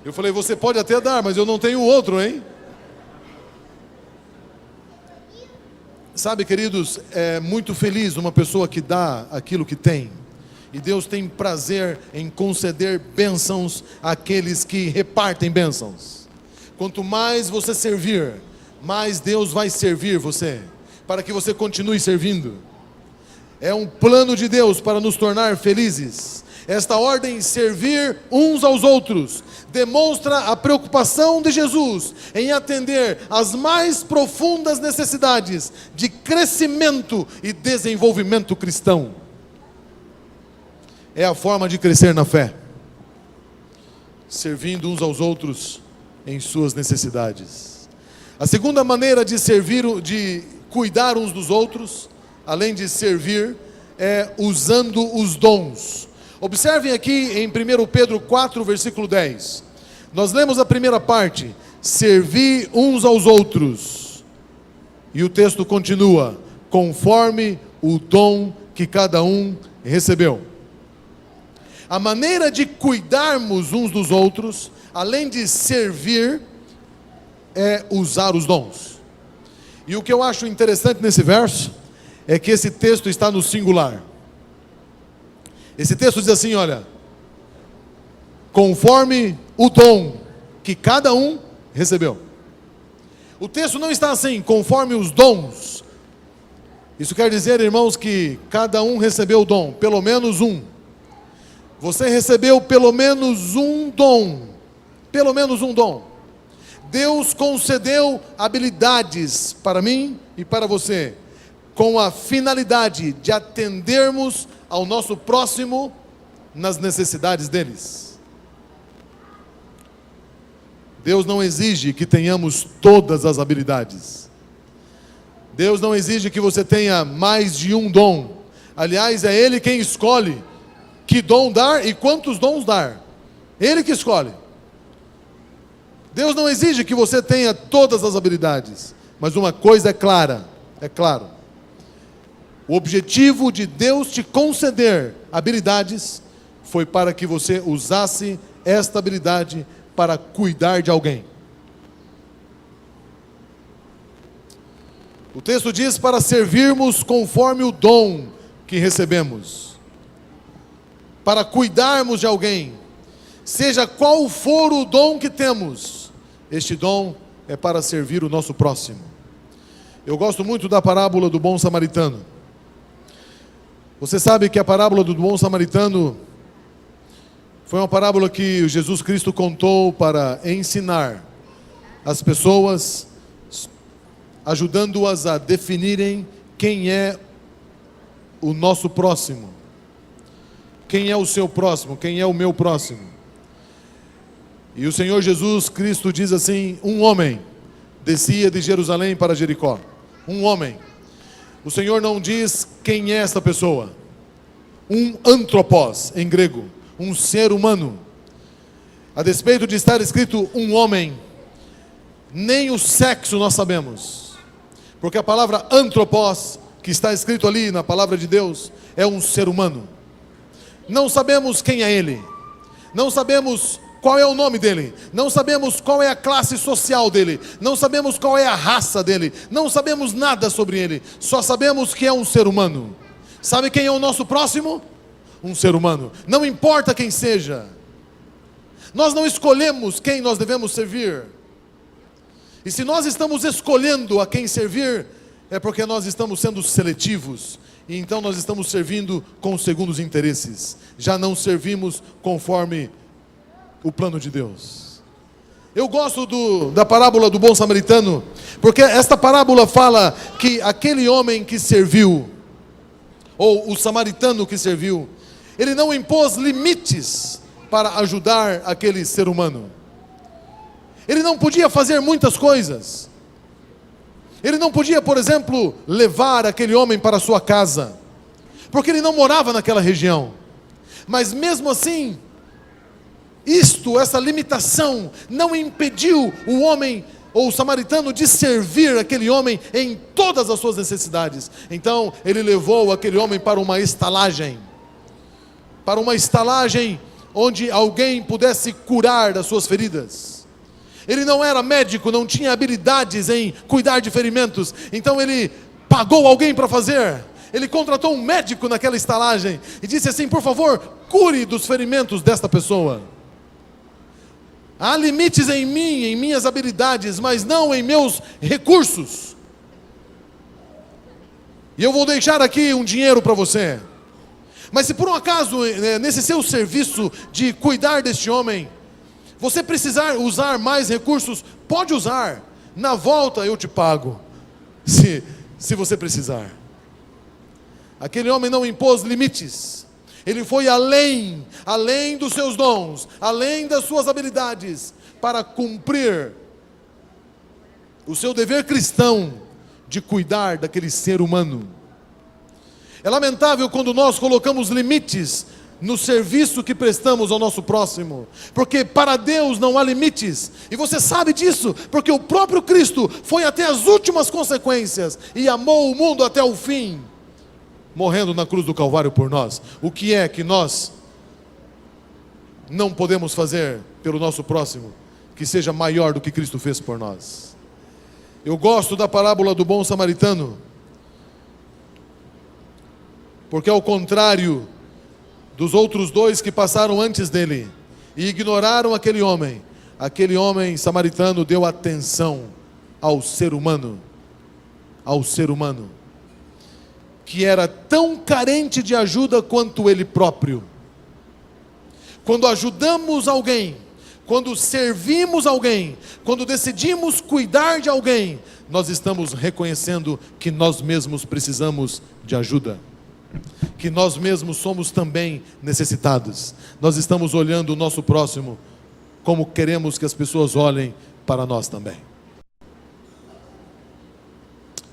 Eu falei, você pode até dar, mas eu não tenho outro, hein? Sabe, queridos, é muito feliz uma pessoa que dá aquilo que tem. E Deus tem prazer em conceder bênçãos àqueles que repartem bênçãos. Quanto mais você servir, mais Deus vai servir você, para que você continue servindo. É um plano de Deus para nos tornar felizes. Esta ordem, servir uns aos outros, demonstra a preocupação de Jesus em atender às mais profundas necessidades de crescimento e desenvolvimento cristão. É a forma de crescer na fé, servindo uns aos outros em suas necessidades. A segunda maneira de servir, de cuidar uns dos outros, além de servir, é usando os dons. Observem aqui em 1 Pedro 4, versículo 10. Nós lemos a primeira parte, servir uns aos outros. E o texto continua, conforme o dom que cada um recebeu. A maneira de cuidarmos uns dos outros, além de servir, é usar os dons. E o que eu acho interessante nesse verso, é que esse texto está no singular. Esse texto diz assim, olha, conforme o dom que cada um recebeu. O texto não está assim, conforme os dons. Isso quer dizer, irmãos, que cada um recebeu o dom, pelo menos um. Você recebeu pelo menos um dom. Pelo menos um dom. Deus concedeu habilidades para mim e para você, com a finalidade de atendermos ao nosso próximo nas necessidades deles. Deus não exige que tenhamos todas as habilidades. Deus não exige que você tenha mais de um dom. Aliás, é Ele quem escolhe que dom dar e quantos dons dar. Ele que escolhe. Deus não exige que você tenha todas as habilidades. Mas uma coisa é clara, é claro. O objetivo de Deus te conceder habilidades foi para que você usasse esta habilidade para cuidar de alguém. O texto diz para servirmos conforme o dom que recebemos. Para cuidarmos de alguém, seja qual for o dom que temos, este dom é para servir o nosso próximo. Eu gosto muito da parábola do bom samaritano. Você sabe que a parábola do bom samaritano foi uma parábola que Jesus Cristo contou para ensinar as pessoas, ajudando-as a definirem quem é o nosso próximo. Quem é o seu próximo? Quem é o meu próximo? E o Senhor Jesus Cristo diz assim: um homem descia de Jerusalém para Jericó. Um homem. O Senhor não diz quem é esta pessoa. Um antropos, em grego. Um ser humano. A despeito de estar escrito um homem, nem o sexo nós sabemos. Porque a palavra antropos, que está escrito ali na palavra de Deus, é um ser humano. Não sabemos quem é ele. Não sabemos qual é o nome dele. Não sabemos qual é a classe social dele. Não sabemos qual é a raça dele. Não sabemos nada sobre ele. Só sabemos que é um ser humano. Sabe quem é o nosso próximo? Um ser humano. Não importa quem seja. Nós não escolhemos quem nós devemos servir. E se nós estamos escolhendo a quem servir, é porque nós estamos sendo seletivos. E então nós estamos servindo com os segundos interesses. Já não servimos conforme o plano de Deus. Eu gosto da parábola do bom samaritano, porque esta parábola fala que aquele homem que serviu, ou o samaritano que serviu, ele não impôs limites para ajudar aquele ser humano. Ele não podia fazer muitas coisas. Ele não podia, por exemplo, levar aquele homem para a sua casa, porque ele não morava naquela região. Mas mesmo assim, essa limitação não impediu o homem ou o samaritano de servir aquele homem em todas as suas necessidades. Então ele levou aquele homem para uma estalagem, onde alguém pudesse curar das suas feridas. Ele não era médico, não tinha habilidades em cuidar de ferimentos, então ele pagou alguém para fazer. Ele contratou um médico naquela estalagem e disse assim: por favor, cure dos ferimentos desta pessoa. Há limites em mim, em minhas habilidades, mas não em meus recursos. E eu vou deixar aqui um dinheiro para você. Mas se por um acaso, nesse seu serviço de cuidar deste homem, você precisar usar mais recursos, pode usar. Na volta eu te pago, se você precisar. Aquele homem não impôs limites. Ele foi além dos seus dons, além das suas habilidades, para cumprir o seu dever cristão de cuidar daquele ser humano. É lamentável quando nós colocamos limites no serviço que prestamos ao nosso próximo, porque para Deus não há limites, e você sabe disso, porque o próprio Cristo foi até as últimas consequências, e amou o mundo até o fim, morrendo na cruz do Calvário por nós. O que é que nós não podemos fazer pelo nosso próximo, que seja maior do que Cristo fez por nós? Eu gosto da parábola do bom samaritano, porque ao contrário dos outros dois que passaram antes dele e ignoraram aquele homem samaritano deu atenção ao ser humano, que era tão carente de ajuda quanto ele próprio. Quando ajudamos alguém, quando servimos alguém, quando decidimos cuidar de alguém, nós estamos reconhecendo que nós mesmos precisamos de ajuda, que nós mesmos somos também necessitados. Nós estamos olhando o nosso próximo como queremos que as pessoas olhem para nós também.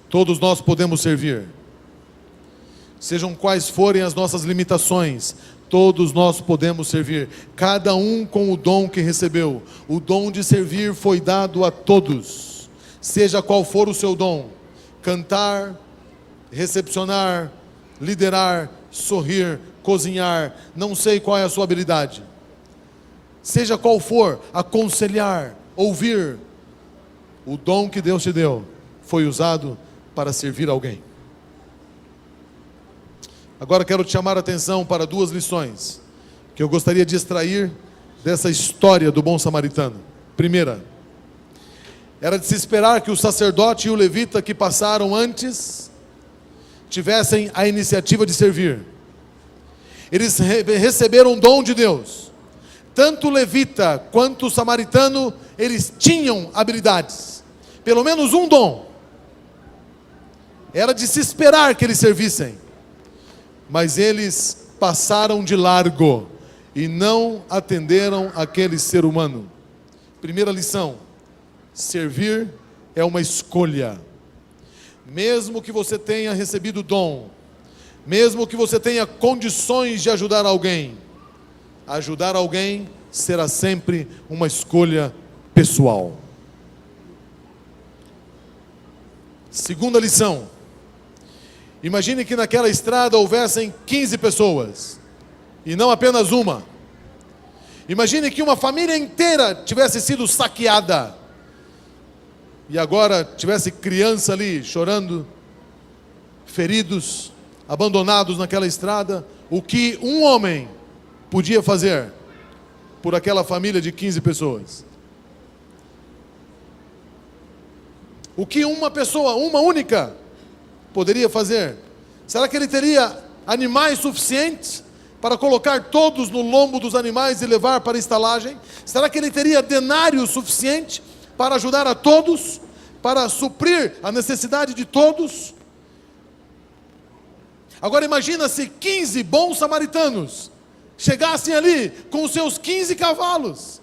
Todos nós podemos servir. Sejam quais forem as nossas limitações, todos nós podemos servir, cada um com o dom que recebeu. O dom de servir foi dado a todos, seja qual for o seu dom: cantar, recepcionar, liderar, sorrir, cozinhar, não sei qual é a sua habilidade, seja qual for, aconselhar, ouvir. O dom que Deus te deu foi usado para servir alguém. Agora quero te chamar a atenção para duas lições que eu gostaria de extrair dessa história do bom samaritano. Primeira, era de se esperar que o sacerdote e o levita que passaram antes tivessem a iniciativa de servir. Eles receberam o dom de Deus. Tanto o levita quanto o samaritano, eles tinham habilidades. Pelo menos um dom. Era de se esperar que eles servissem. Mas eles passaram de largo e não atenderam aquele ser humano. Primeira lição: servir é uma escolha. Mesmo que você tenha recebido dom, mesmo que você tenha condições de ajudar alguém será sempre uma escolha pessoal. Segunda lição: imagine que naquela estrada houvessem 15 pessoas, e não apenas uma. Imagine que uma família inteira tivesse sido saqueada, e agora tivesse criança ali chorando, feridos, abandonados naquela estrada. O que um homem podia fazer por aquela família de 15 pessoas? O que uma pessoa, uma única, poderia fazer? Será que ele teria animais suficientes para colocar todos no lombo dos animais e levar para a estalagem? Será que ele teria denário suficiente para ajudar a todos, para suprir a necessidade de todos? Agora imagina se 15 bons samaritanos chegassem ali com os seus 15 cavalos.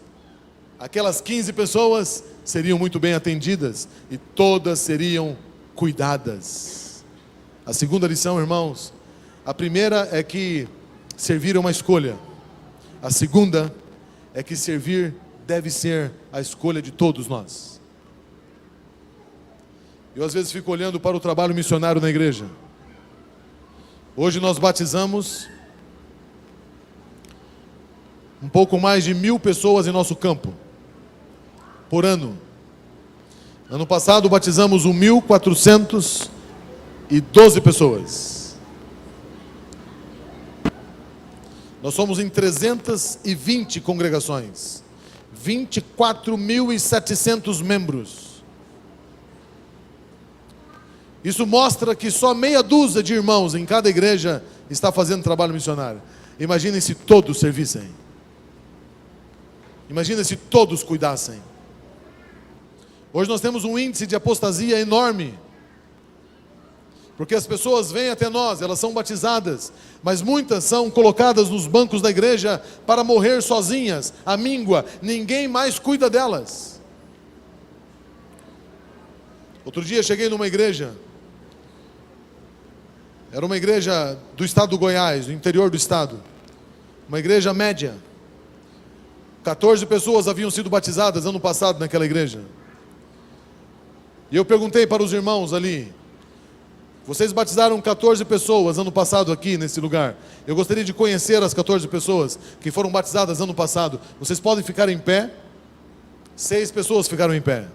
Aquelas 15 pessoas seriam muito bem atendidas e todas seriam cuidadas. A segunda lição, irmãos, a primeira é que servir é uma escolha. A segunda é que servir deve ser a escolha de todos nós. Eu às vezes fico olhando para o trabalho missionário na igreja. Hoje nós batizamos um pouco mais de 1.000 pessoas em nosso campo, por ano. Ano passado batizamos 1.412 pessoas. Nós somos em 320 congregações, 24.700 membros. Isso mostra que só meia dúzia de irmãos em cada igreja está fazendo trabalho missionário. Imaginem se todos servissem. Imaginem se todos cuidassem. Hoje nós temos um índice de apostasia enorme. Porque as pessoas vêm até nós, elas são batizadas, mas muitas são colocadas nos bancos da igreja para morrer sozinhas, à míngua. Ninguém mais cuida delas. Outro dia cheguei numa igreja. Era uma igreja do estado do Goiás, do interior do estado. Uma igreja média. 14 pessoas haviam sido batizadas ano passado naquela igreja. E eu perguntei para os irmãos ali: vocês batizaram 14 pessoas ano passado aqui nesse lugar. Eu gostaria de conhecer as 14 pessoas que foram batizadas ano passado. Vocês podem ficar em pé? 6 pessoas ficaram em pé.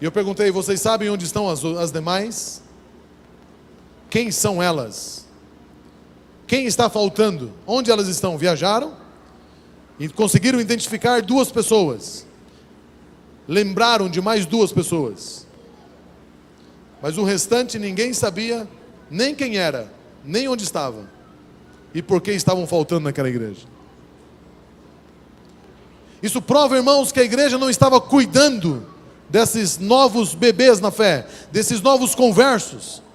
E eu perguntei: vocês sabem onde estão as demais? Quem são elas? Quem está faltando? Onde elas estão? Viajaram? E conseguiram identificar 2 pessoas. Lembraram de mais 2 pessoas. Mas o restante ninguém sabia nem quem era, nem onde estava e por que estavam faltando naquela igreja. Isso prova, irmãos, que a igreja não estava cuidando desses novos bebês na fé, desses novos conversos.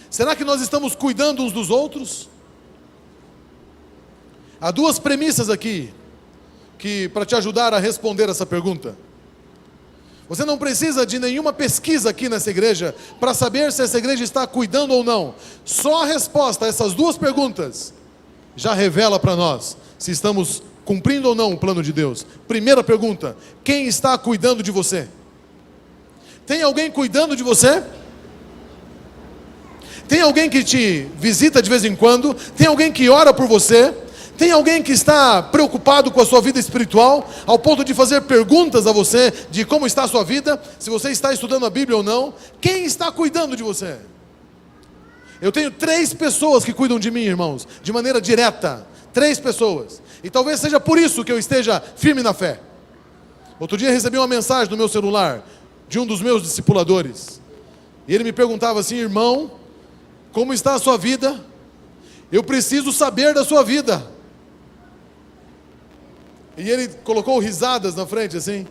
Será que nós estamos cuidando uns dos outros? Há 2 premissas aqui para te ajudar a responder essa pergunta. Você não precisa de nenhuma pesquisa aqui nessa igreja para saber se essa igreja está cuidando ou não. Só a resposta a essas 2 perguntas já revela para nós se estamos cumprindo ou não o plano de Deus. Primeira pergunta: quem está cuidando de você? Tem alguém cuidando de você? Tem alguém que te visita de vez em quando? Tem alguém que ora por você? Tem alguém que está preocupado com a sua vida espiritual, ao ponto de fazer perguntas a você de como está a sua vida, se você está estudando a Bíblia ou não? Quem está cuidando de você? Eu tenho 3 pessoas que cuidam de mim, irmãos, de maneira direta. 3 pessoas. E talvez seja por isso que eu esteja firme na fé. Outro dia recebi uma mensagem no meu celular de um dos meus discipuladores. E ele me perguntava assim: irmão, Como está a sua vida? Eu preciso saber da sua vida. E ele colocou risadas na frente assim.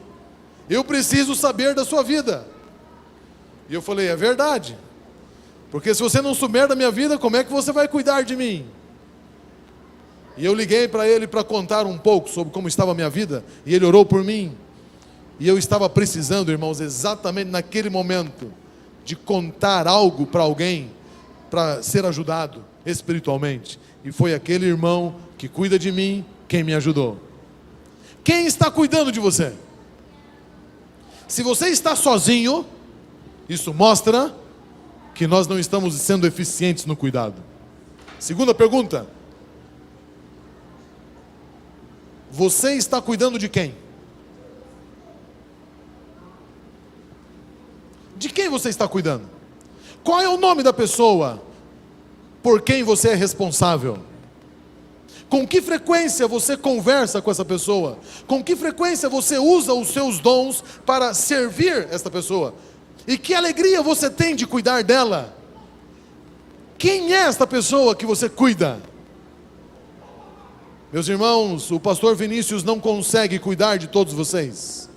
Eu preciso saber da sua vida. E eu falei, é verdade. Porque se você não souber da minha vida, como é que você vai cuidar de mim? E eu liguei para ele para contar um pouco sobre como estava a minha vida. E ele orou por mim. E eu estava precisando, irmãos, exatamente naquele momento, de contar algo para alguém, para ser ajudado espiritualmente. E foi aquele irmão que cuida de mim, quem me ajudou. Quem está cuidando de você? Se você está sozinho, isso mostra que nós não estamos sendo eficientes no cuidado. Segunda pergunta. Você está cuidando de quem? De quem você está cuidando? Qual é o nome da pessoa por quem você é responsável? Com que frequência você conversa com essa pessoa? Com que frequência você usa os seus dons para servir esta pessoa? E que alegria você tem de cuidar dela? Quem é esta pessoa que você cuida? Meus irmãos, o pastor Vinícius não consegue cuidar de todos vocês.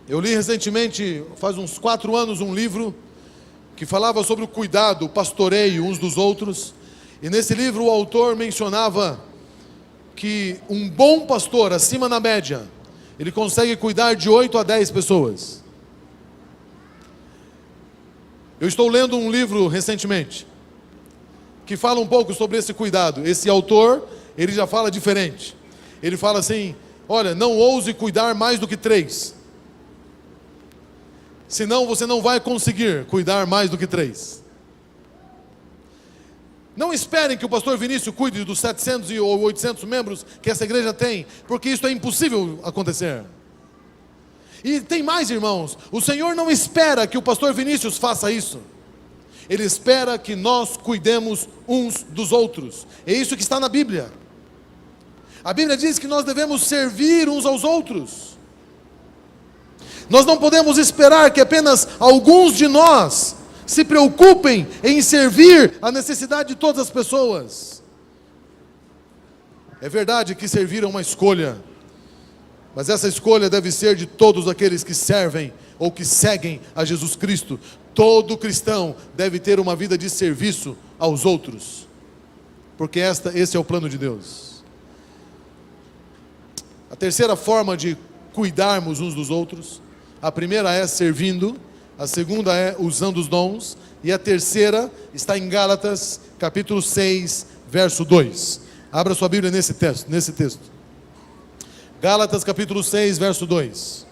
Eu li recentemente, faz uns 4 anos, um livro que falava sobre o cuidado, o pastoreio uns dos outros. E nesse livro o autor mencionava que um bom pastor, acima na média, ele consegue cuidar de 8 a 10 pessoas. Eu estou lendo um livro recentemente, que fala um pouco sobre esse cuidado. Esse autor, ele já fala diferente. Ele fala assim, olha, não ouse cuidar mais do que 3. Senão você não vai conseguir cuidar mais do que 3. Não esperem que o pastor Vinícius cuide dos 700 ou 800 membros que essa igreja tem, porque isso é impossível acontecer. E tem mais, irmãos, o Senhor não espera que o pastor Vinícius faça isso. Ele espera que nós cuidemos uns dos outros. É isso que está na Bíblia. A Bíblia diz que nós devemos servir uns aos outros. Nós não podemos esperar que apenas alguns de nós se preocupem em servir a necessidade de todas as pessoas. É verdade que servir é uma escolha, mas essa escolha deve ser de todos aqueles que servem ou que seguem a Jesus Cristo. Todo cristão deve ter uma vida de serviço aos outros, porque esse é o plano de Deus. A terceira forma de cuidarmos uns dos outros, a primeira é servindo, a segunda é usando os dons, e a terceira está em Gálatas, capítulo 6, verso 2. Abra sua Bíblia nesse texto. Gálatas, capítulo 6, verso 2.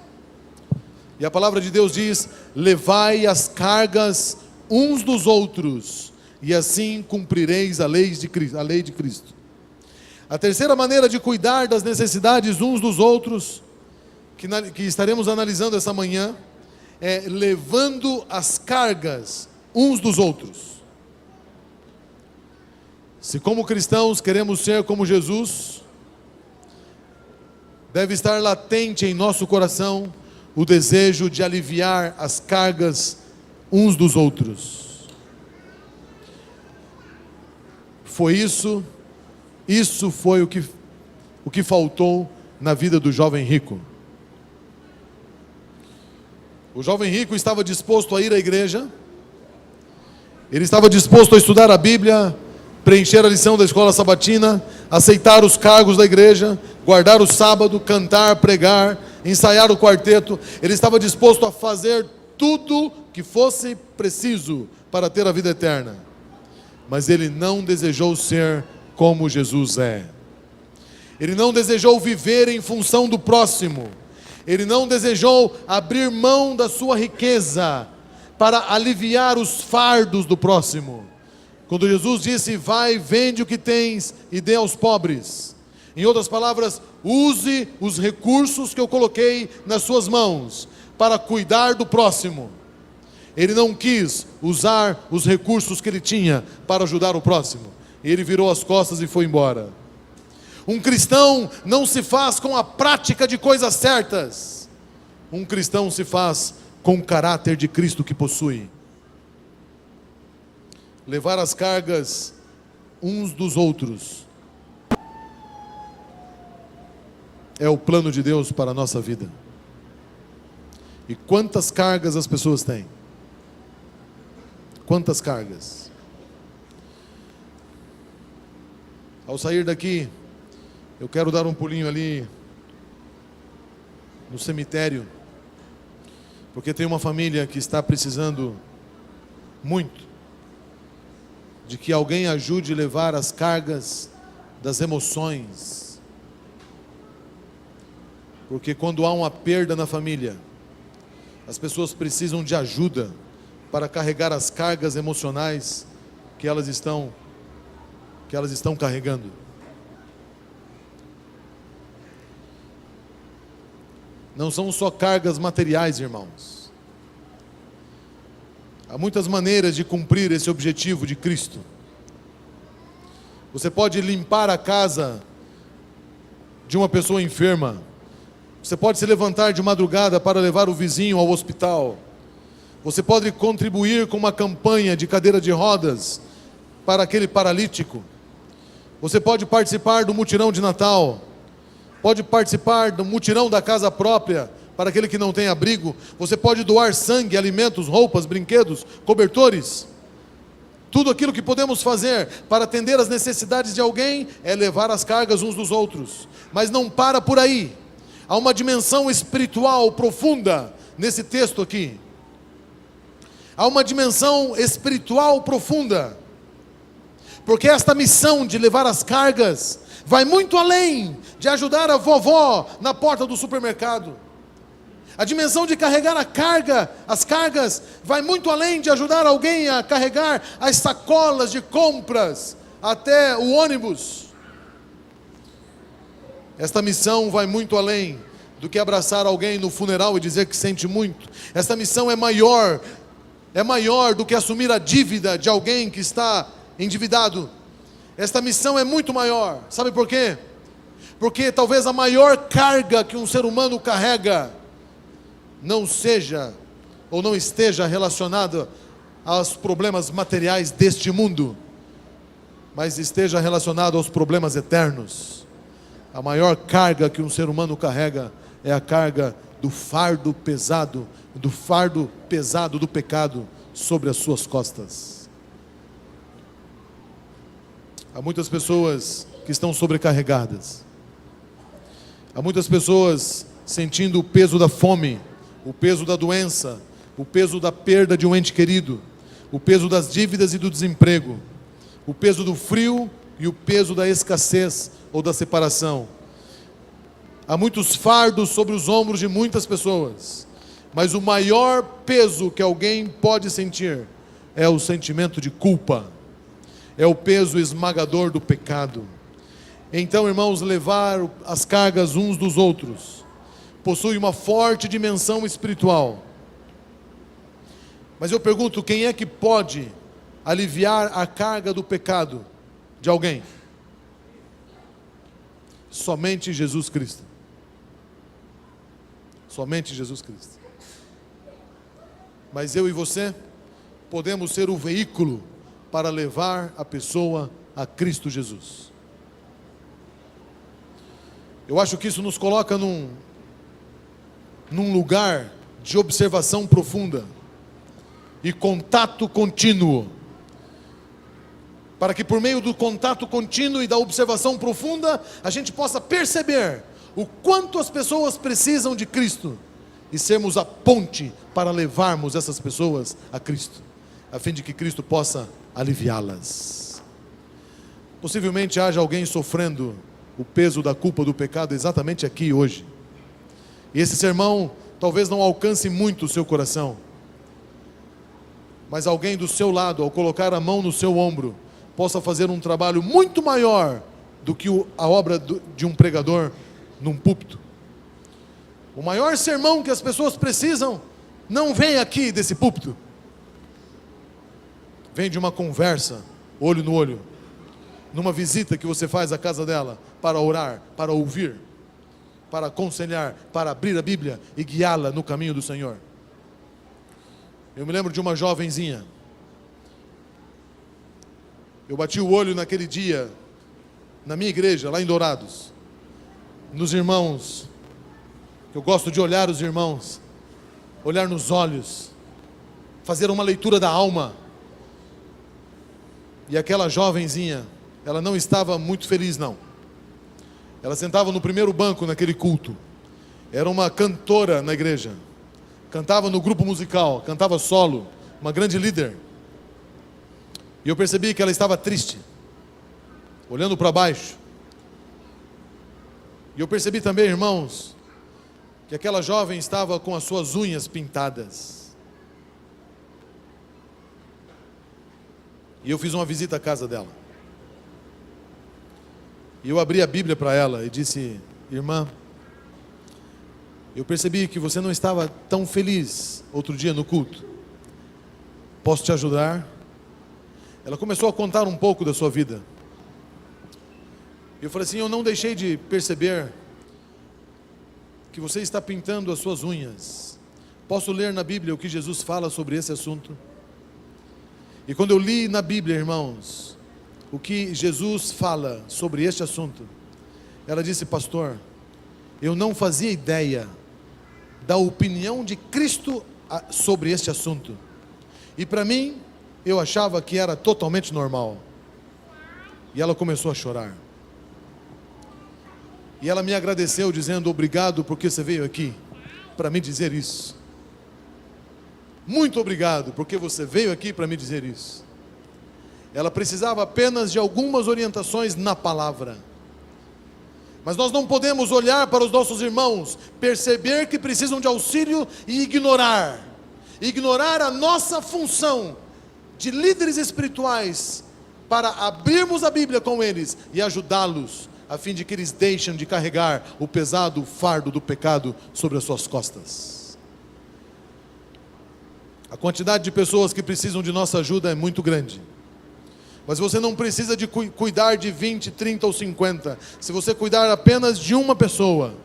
E a palavra de Deus diz, levai as cargas uns dos outros, e assim cumprireis a lei de Cristo. A terceira maneira de cuidar das necessidades uns dos outros, que estaremos analisando essa manhã, é levando as cargas uns dos outros. Se como cristãos queremos ser como Jesus, deve estar latente em nosso coração o desejo de aliviar as cargas uns dos outros. Isso foi o que faltou na vida do jovem rico. O jovem rico estava disposto a ir à igreja, ele estava disposto a estudar a Bíblia, preencher a lição da escola sabatina, aceitar os cargos da igreja, guardar o sábado, cantar, pregar, ensaiar o quarteto. Ele estava disposto a fazer tudo que fosse preciso para ter a vida eterna. Mas ele não desejou ser como Jesus é. Ele não desejou viver em função do próximo. Ele não desejou abrir mão da sua riqueza para aliviar os fardos do próximo. Quando Jesus disse, vai, vende o que tens e dê aos pobres. Em outras palavras, use os recursos que eu coloquei nas suas mãos para cuidar do próximo. Ele não quis usar os recursos que ele tinha para ajudar o próximo. Ele virou as costas e foi embora. Um cristão não se faz com a prática de coisas certas. Um cristão se faz com o caráter de Cristo que possui. levar as cargas uns dos outros é o plano de Deus para a nossa vida. E quantas cargas as pessoas têm? Quantas cargas? Ao sair daqui, eu quero dar um pulinho ali no cemitério, porque tem uma família que está precisando muito de que alguém ajude a levar as cargas das emoções. Porque quando há uma perda na família, as pessoas precisam de ajuda para carregar as cargas emocionais que elas estão carregando. Não são só cargas materiais, irmãos. Há muitas maneiras de cumprir esse objetivo de Cristo. Você pode limpar a casa de uma pessoa enferma. Você pode se levantar de madrugada para levar o vizinho ao hospital. Você pode contribuir com uma campanha de cadeira de rodas para aquele paralítico. Você pode participar do mutirão de Natal. Pode participar do mutirão da casa própria para aquele que não tem abrigo. Você pode doar sangue, alimentos, roupas, brinquedos, cobertores. Tudo aquilo que podemos fazer para atender as necessidades de alguém é levar as cargas uns dos outros. Mas não para por aí. Há uma dimensão espiritual profunda nesse texto aqui. Há uma dimensão espiritual profunda. Porque esta missão de levar as cargas vai muito além de ajudar a vovó na porta do supermercado. A dimensão de carregar as cargas, vai muito além de ajudar alguém a carregar as sacolas de compras até o ônibus. Esta missão vai muito além do que abraçar alguém no funeral e dizer que sente muito. Esta missão é maior do que assumir a dívida de alguém que está endividado. Esta missão é muito maior. Sabe por quê? Porque talvez a maior carga que um ser humano carrega não seja ou não esteja relacionada aos problemas materiais deste mundo, mas esteja relacionado aos problemas eternos. A maior carga que um ser humano carrega é a carga do fardo pesado do pecado sobre as suas costas. Há muitas pessoas que estão sobrecarregadas. Há muitas pessoas sentindo o peso da fome, o peso da doença, o peso da perda de um ente querido, o peso das dívidas e do desemprego, o peso do frio e o peso da escassez ou da separação. Há muitos fardos sobre os ombros de muitas pessoas, mas o maior peso que alguém pode sentir é o sentimento de culpa, é o peso esmagador do pecado. Então, irmãos, levar as cargas uns dos outros possui uma forte dimensão espiritual. Mas eu pergunto, quem é que pode aliviar a carga do pecado de alguém? Somente Jesus Cristo. Somente Jesus Cristo. Mas eu e você podemos ser o veículo para levar a pessoa a Cristo Jesus. Eu acho que isso nos coloca num lugar de observação profunda e contato contínuo, para que por meio do contato contínuo e da observação profunda, a gente possa perceber o quanto as pessoas precisam de Cristo e sermos a ponte para levarmos essas pessoas a Cristo, a fim de que Cristo possa aliviá-las. Possivelmente haja alguém sofrendo o peso da culpa do pecado exatamente aqui hoje. E esse sermão talvez não alcance muito o seu coração, mas alguém do seu lado, ao colocar a mão no seu ombro, possa fazer um trabalho muito maior do que a obra de um pregador num púlpito. O maior sermão que as pessoas precisam não vem aqui desse púlpito, vem de uma conversa, olho no olho, numa visita que você faz à casa dela, para orar, para ouvir, para aconselhar, para abrir a Bíblia e guiá-la no caminho do Senhor. Eu me lembro de uma jovenzinha, Eu bati o olho naquele dia, na minha igreja, lá em Dourados, nos irmãos. Eu gosto de olhar os irmãos, olhar nos olhos, fazer uma leitura da alma. E aquela jovenzinha, ela não estava muito feliz, não. Ela sentava no primeiro banco naquele culto. Era uma cantora na igreja. Cantava no grupo musical, cantava solo, uma grande líder. E eu percebi que ela estava triste, olhando para baixo. E eu percebi também, irmãos, que aquela jovem estava com as suas unhas pintadas. E eu fiz uma visita à casa dela. E eu abri a Bíblia para ela e disse: irmã, eu percebi que você não estava tão feliz outro dia no culto. Posso te ajudar? Ela começou a contar um pouco da sua vida. Eu falei assim: eu não deixei de perceber que você está pintando as suas unhas. Posso ler na Bíblia o que Jesus fala sobre esse assunto? E quando eu li na Bíblia, irmãos, o que Jesus fala sobre este assunto, ela disse: pastor, eu não fazia ideia da opinião de Cristo sobre este assunto. E para mim, eu achava que era totalmente normal. E ela começou a chorar. E ela me agradeceu dizendo: obrigado porque você veio aqui para me dizer isso. Muito obrigado porque você veio aqui para me dizer isso. Ela precisava apenas de algumas orientações na palavra. Mas nós não podemos olhar para os nossos irmãos, perceber que precisam de auxílio e ignorar a nossa função de líderes espirituais para abrirmos a Bíblia com eles e ajudá-los, a fim de que eles deixem de carregar o pesado fardo do pecado sobre as suas costas. A quantidade de pessoas que precisam de nossa ajuda é muito grande. Mas você não precisa de cuidar de 20, 30 ou 50. Se você cuidar apenas de uma pessoa,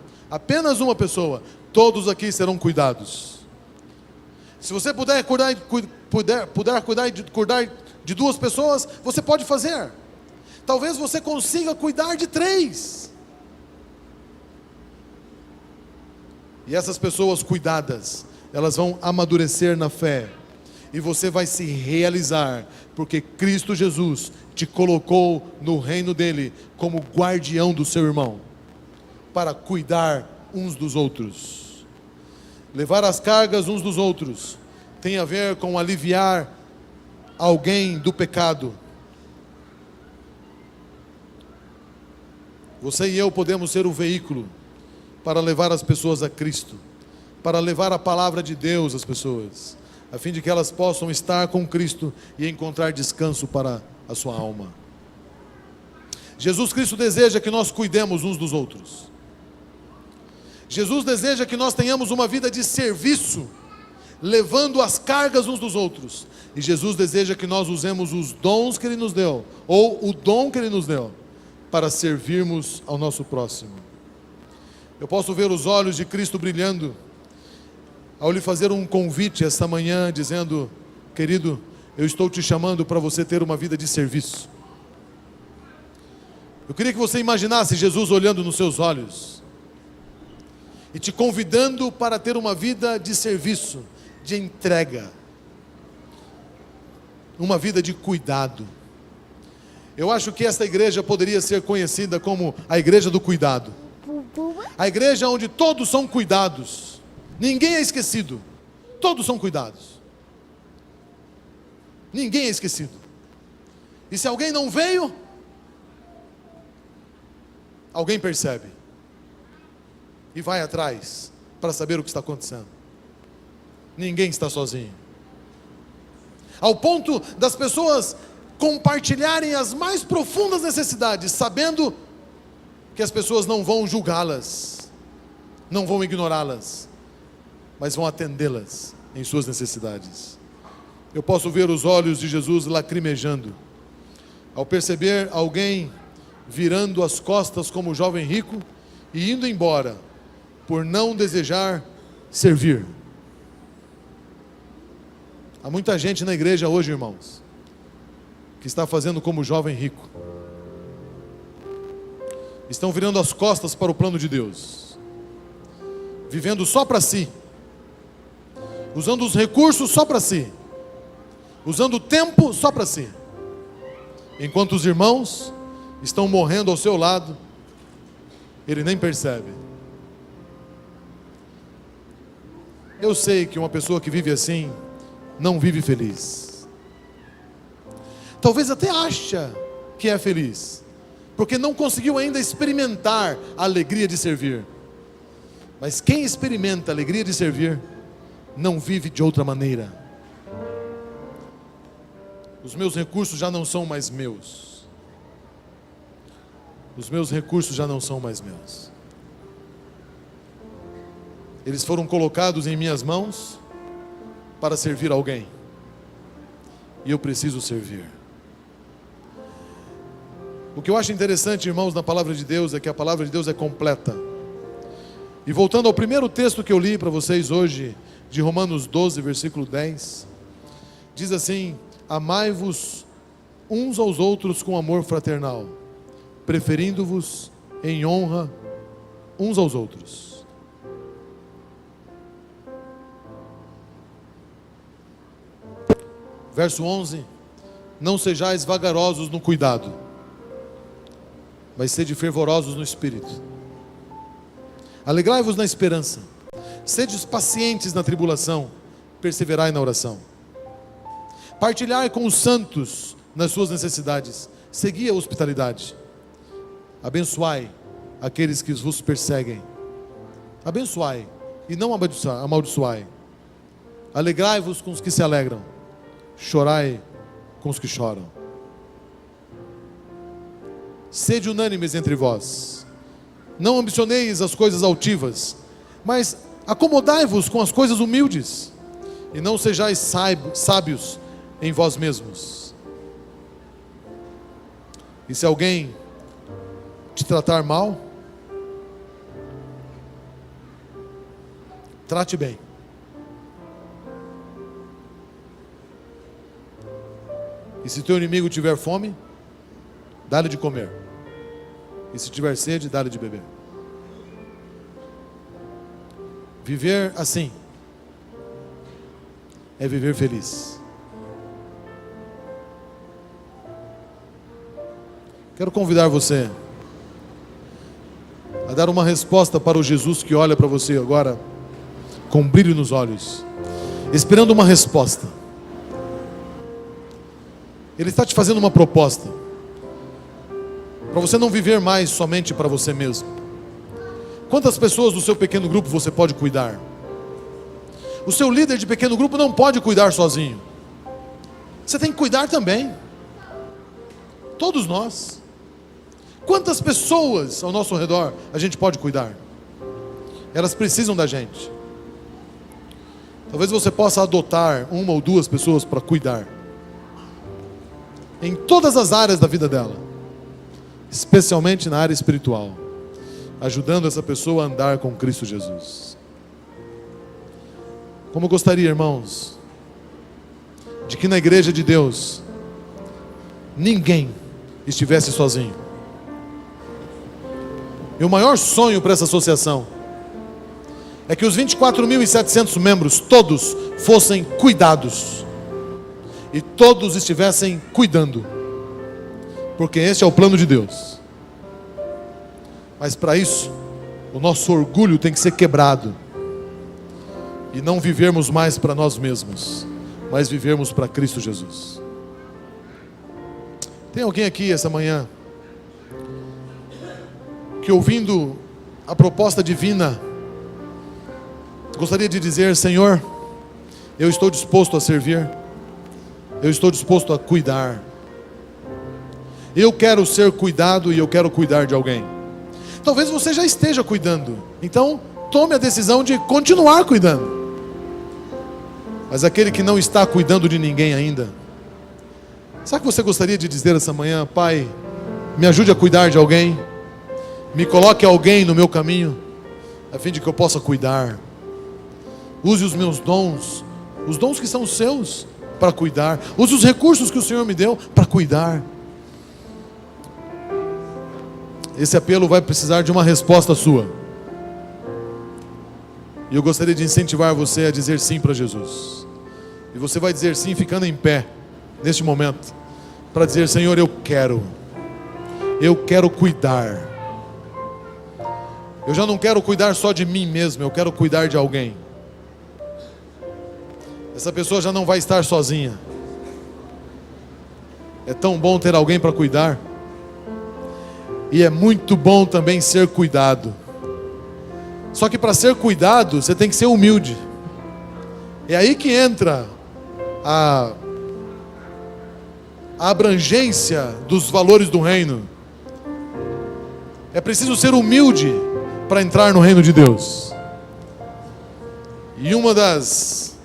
todos aqui serão cuidados. Se você puder cuidar de 2 pessoas, você pode fazer. Talvez você consiga cuidar de 3. E essas pessoas cuidadas, elas vão amadurecer na fé. E você vai se realizar, porque Cristo Jesus te colocou no reino dele como guardião do seu irmão, para cuidar uns dos outros. Levar as cargas uns dos outros tem a ver com aliviar alguém do pecado. Você e eu podemos ser o veículo para levar as pessoas a Cristo, para levar a palavra de Deus às pessoas, a fim de que elas possam estar com Cristo e encontrar descanso para a sua alma. Jesus Cristo deseja que nós cuidemos uns dos outros. Jesus deseja que nós tenhamos uma vida de serviço, levando as cargas uns dos outros. E Jesus deseja que nós usemos os dons que Ele nos deu, ou o dom que Ele nos deu, para servirmos ao nosso próximo. Eu posso ver os olhos de Cristo brilhando ao lhe fazer um convite esta manhã, dizendo: querido, eu estou te chamando para você ter uma vida de serviço. Eu queria que você imaginasse Jesus olhando nos seus olhos e te convidando para ter uma vida de serviço, de entrega, uma vida de cuidado. Eu acho que esta igreja poderia ser conhecida como a igreja do cuidado, a igreja onde todos são cuidados. Ninguém é esquecido. Todos são cuidados. Ninguém é esquecido. E se alguém não veio, alguém percebe e vai atrás para saber o que está acontecendo. Ninguém está sozinho. Ao ponto das pessoas compartilharem as mais profundas necessidades, sabendo que as pessoas não vão julgá-las, não vão ignorá-las, mas vão atendê-las em suas necessidades. Eu posso ver os olhos de Jesus lacrimejando ao perceber alguém virando as costas como o jovem rico e indo embora por não desejar servir. Há muita gente na igreja hoje, irmãos, que que está fazendo como o jovem rico. Estão virando as costas para o plano de Deus, vivendo só para si, usando os recursos só para si, usando o tempo só para si, enquanto os irmãos estão morrendo ao seu lado, ele nem percebe. Eu sei que uma pessoa que vive assim não vive feliz. Talvez até acha que é feliz, porque não conseguiu ainda experimentar a alegria de servir. Mas quem experimenta a alegria de servir, não vive de outra maneira. Os meus recursos já não são mais meus. Os meus recursos já não são mais meus. Eles foram colocados em minhas mãos para servir alguém. E eu preciso servir. O que eu acho interessante, irmãos, na palavra de Deus é que a palavra de Deus é completa. E voltando ao primeiro texto que eu li para vocês hoje, de Romanos 12, versículo 10, diz assim: amai-vos uns aos outros com amor fraternal, preferindo-vos em honra uns aos outros. Verso 11: não sejais vagarosos no cuidado, mas sede fervorosos no espírito. Alegrai-vos na esperança, sede pacientes na tribulação, perseverai na oração. Partilhai com os santos nas suas necessidades, segui a hospitalidade. Abençoai aqueles que vos perseguem. Abençoai e não amaldiçoai. Alegrai-vos com os que se alegram, chorai com os que choram. Sede unânimes entre vós, não ambicioneis as coisas altivas, mas acomodai-vos com as coisas humildes, e não sejais sábios em vós mesmos. E se alguém te tratar mal, trate bem. E se teu inimigo tiver fome, dá-lhe de comer. E se tiver sede, dá-lhe de beber. Viver assim é viver feliz. Quero convidar você a dar uma resposta para o Jesus que olha para você agora com brilho nos olhos, esperando uma resposta. Ele está te fazendo uma proposta para você não viver mais somente para você mesmo. Quantas pessoas do seu pequeno grupo você pode cuidar? O seu líder de pequeno grupo não pode cuidar sozinho. Você tem que cuidar também. Todos nós. Quantas pessoas ao nosso redor a gente pode cuidar? Elas precisam da gente. Talvez você possa adotar uma ou duas pessoas para cuidar em todas as áreas da vida dela, especialmente na área espiritual, ajudando essa pessoa a andar com Cristo Jesus. Como eu gostaria, irmãos, de que na igreja de Deus ninguém estivesse sozinho. E o maior sonho para essa associação é que os 24.700 membros todos fossem cuidados e todos estivessem cuidando, porque esse é o plano de Deus. Mas para isso, o nosso orgulho tem que ser quebrado e não vivermos mais para nós mesmos, mas vivermos para Cristo Jesus. Tem alguém aqui essa manhã que, ouvindo a proposta divina, gostaria de dizer: Senhor, eu estou disposto a servir, eu estou disposto a cuidar, eu quero ser cuidado e eu quero cuidar de alguém. Talvez você já esteja cuidando, então tome a decisão de continuar cuidando. Mas aquele que não está cuidando de ninguém ainda, sabe o que você gostaria de dizer essa manhã? Pai, me ajude a cuidar de alguém, me coloque alguém no meu caminho, a fim de que eu possa cuidar. Use os meus dons, os dons que são seus, para cuidar. Use os recursos que o Senhor me deu para cuidar. Esse apelo vai precisar de uma resposta sua. E eu gostaria de incentivar você a dizer sim para Jesus. E você vai dizer sim ficando em pé, neste momento, para dizer: Senhor, eu quero cuidar. Eu já não quero cuidar só de mim mesmo, eu quero cuidar de alguém. Essa pessoa já não vai estar sozinha. É tão bom ter alguém para cuidar. E é muito bom também ser cuidado. Só que para ser cuidado, você tem que ser humilde. É aí que entra a abrangência dos valores do reino. É preciso ser humilde para entrar no reino de Deus. E uma das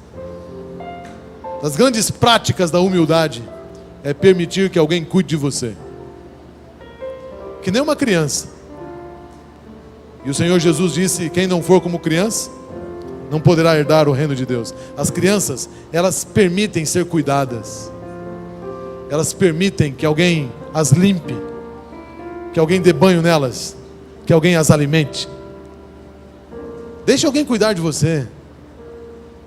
grandes práticas da humildade é permitir que alguém cuide de você. Que nem uma criança. E o Senhor Jesus disse: quem não for como criança, não poderá herdar o reino de Deus. As crianças, elas permitem ser cuidadas. Elas permitem que alguém as limpe, que alguém dê banho nelas, que alguém as alimente. Deixe alguém cuidar de você.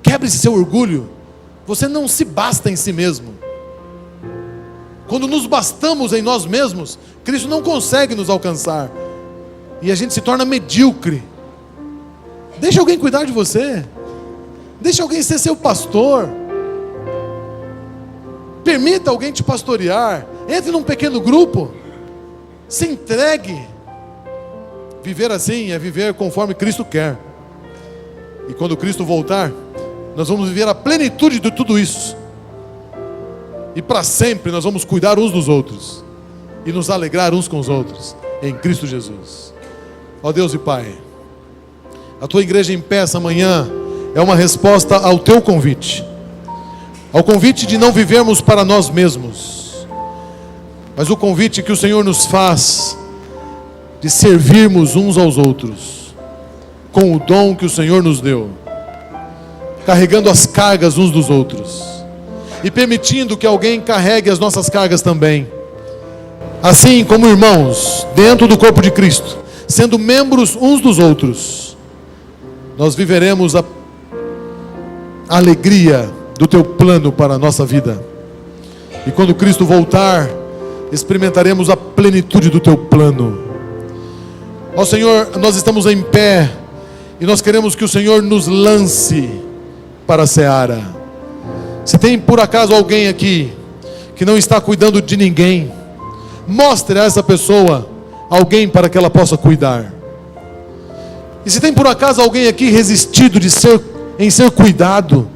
Quebre esse seu orgulho. Você não se basta em si mesmo. Quando nos bastamos em nós mesmos, Cristo não consegue nos alcançar. E a gente se torna medíocre. Deixa alguém cuidar de você. Deixa alguém ser seu pastor. Permita alguém te pastorear. Entre num pequeno grupo. Se entregue. Viver assim é viver conforme Cristo quer. E quando Cristo voltar, nós vamos viver a plenitude de tudo isso. E para sempre nós vamos cuidar uns dos outros. E nos alegrar uns com os outros. Em Cristo Jesus. Ó Deus e Pai, a Tua igreja em pé essa manhã é uma resposta ao Teu convite. Ao convite de não vivermos para nós mesmos, mas o convite que o Senhor nos faz de servirmos uns aos outros, com o dom que o Senhor nos deu, carregando as cargas uns dos outros, e permitindo que alguém carregue as nossas cargas também. Assim como irmãos, dentro do corpo de Cristo, sendo membros uns dos outros, nós viveremos a alegria do Teu plano para a nossa vida. E quando Cristo voltar, experimentaremos a plenitude do Teu plano. Ó Senhor, nós estamos em pé e nós queremos que o Senhor nos lance para a seara. Se tem por acaso alguém aqui que não está cuidando de ninguém, mostre a essa pessoa alguém para que ela possa cuidar. E se tem por acaso alguém aqui resistido em ser cuidado,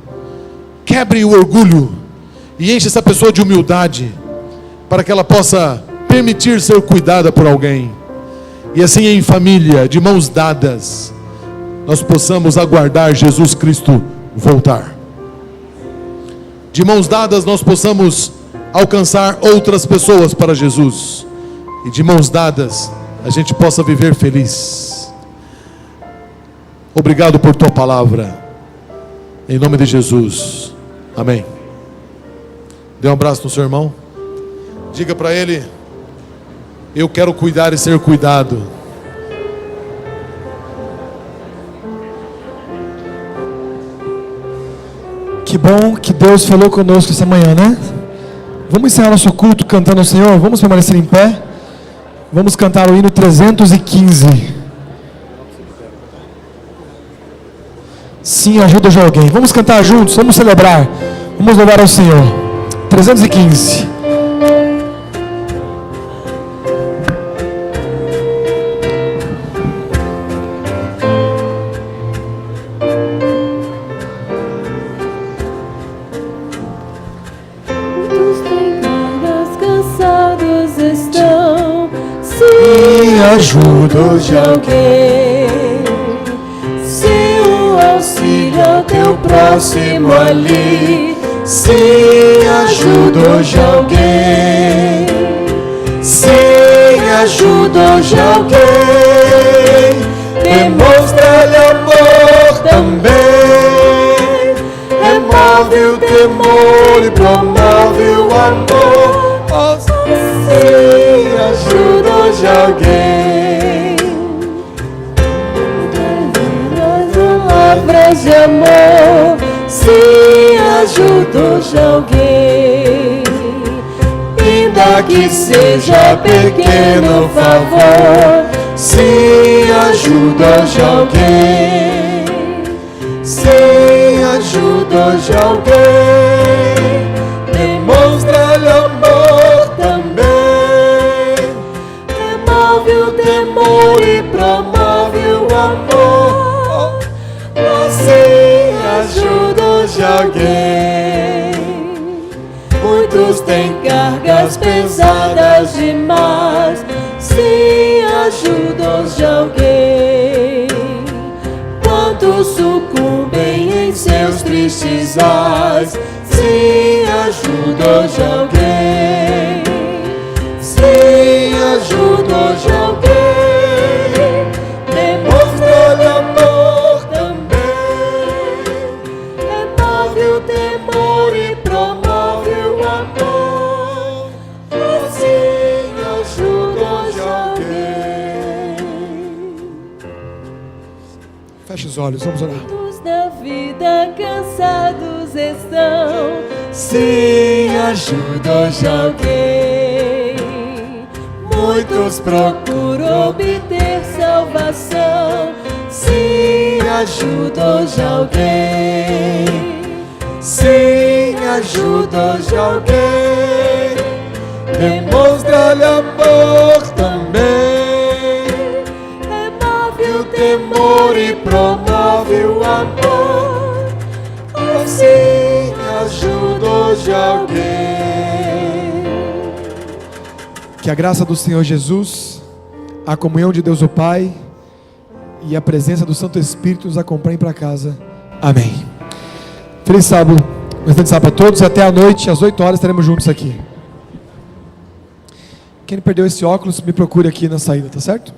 quebre o orgulho e enche essa pessoa de humildade, para que ela possa permitir ser cuidada por alguém. E assim em família, de mãos dadas, nós possamos aguardar Jesus Cristo voltar. De mãos dadas nós possamos alcançar outras pessoas para Jesus. E de mãos dadas a gente possa viver feliz. Obrigado por Tua palavra. Em nome de Jesus. Amém. Dê um abraço no seu irmão. Diga para ele: eu quero cuidar e ser cuidado. Que bom que Deus falou conosco essa manhã, né? Vamos encerrar nosso culto cantando ao Senhor. Vamos permanecer em pé. Vamos cantar o hino 315. Sim, ajuda de alguém. Vamos cantar juntos, vamos celebrar. Vamos louvar ao Senhor. 315. Ajuda de alguém, se o auxílio ao teu próximo ali, se ajuda de alguém, se ajuda de alguém, demonstra-lhe amor também, remove o temor temor e promove o amor. Se ajuda hoje alguém, palavras de amor. Se ajuda hoje alguém, ainda que seja pequeno favor. Se ajuda hoje alguém, se ajuda hoje alguém, demonstra-lhe amor também. Remove o temor e promove o amor. Se ajuda hoje alguém, muitos têm cargas pesadas demais. Se ajuda hoje alguém, quantos sucumbem em seus tristes ais. Se ajuda hoje alguém, se ajuda hoje alguém, demonstra-lhe amor também. Remove o temor e promove o amor. Assim ajuda hoje alguém. Feche os olhos, vamos orar. Todos da vida cansados estão. Se ajuda hoje alguém, muitos procuram obter salvação. Se ajuda hoje alguém, se ajuda hoje alguém, demonstra-lhe amor também. Remove o temor e promove o amor. Assim ajuda hoje alguém. Que a graça do Senhor Jesus, a comunhão de Deus o Pai e a presença do Santo Espírito nos acompanhem para casa. Amém. Feliz sábado, um excelente sábado para todos e até a noite, às 8 horas, estaremos juntos aqui. Quem perdeu esse óculos, me procure aqui na saída, tá certo?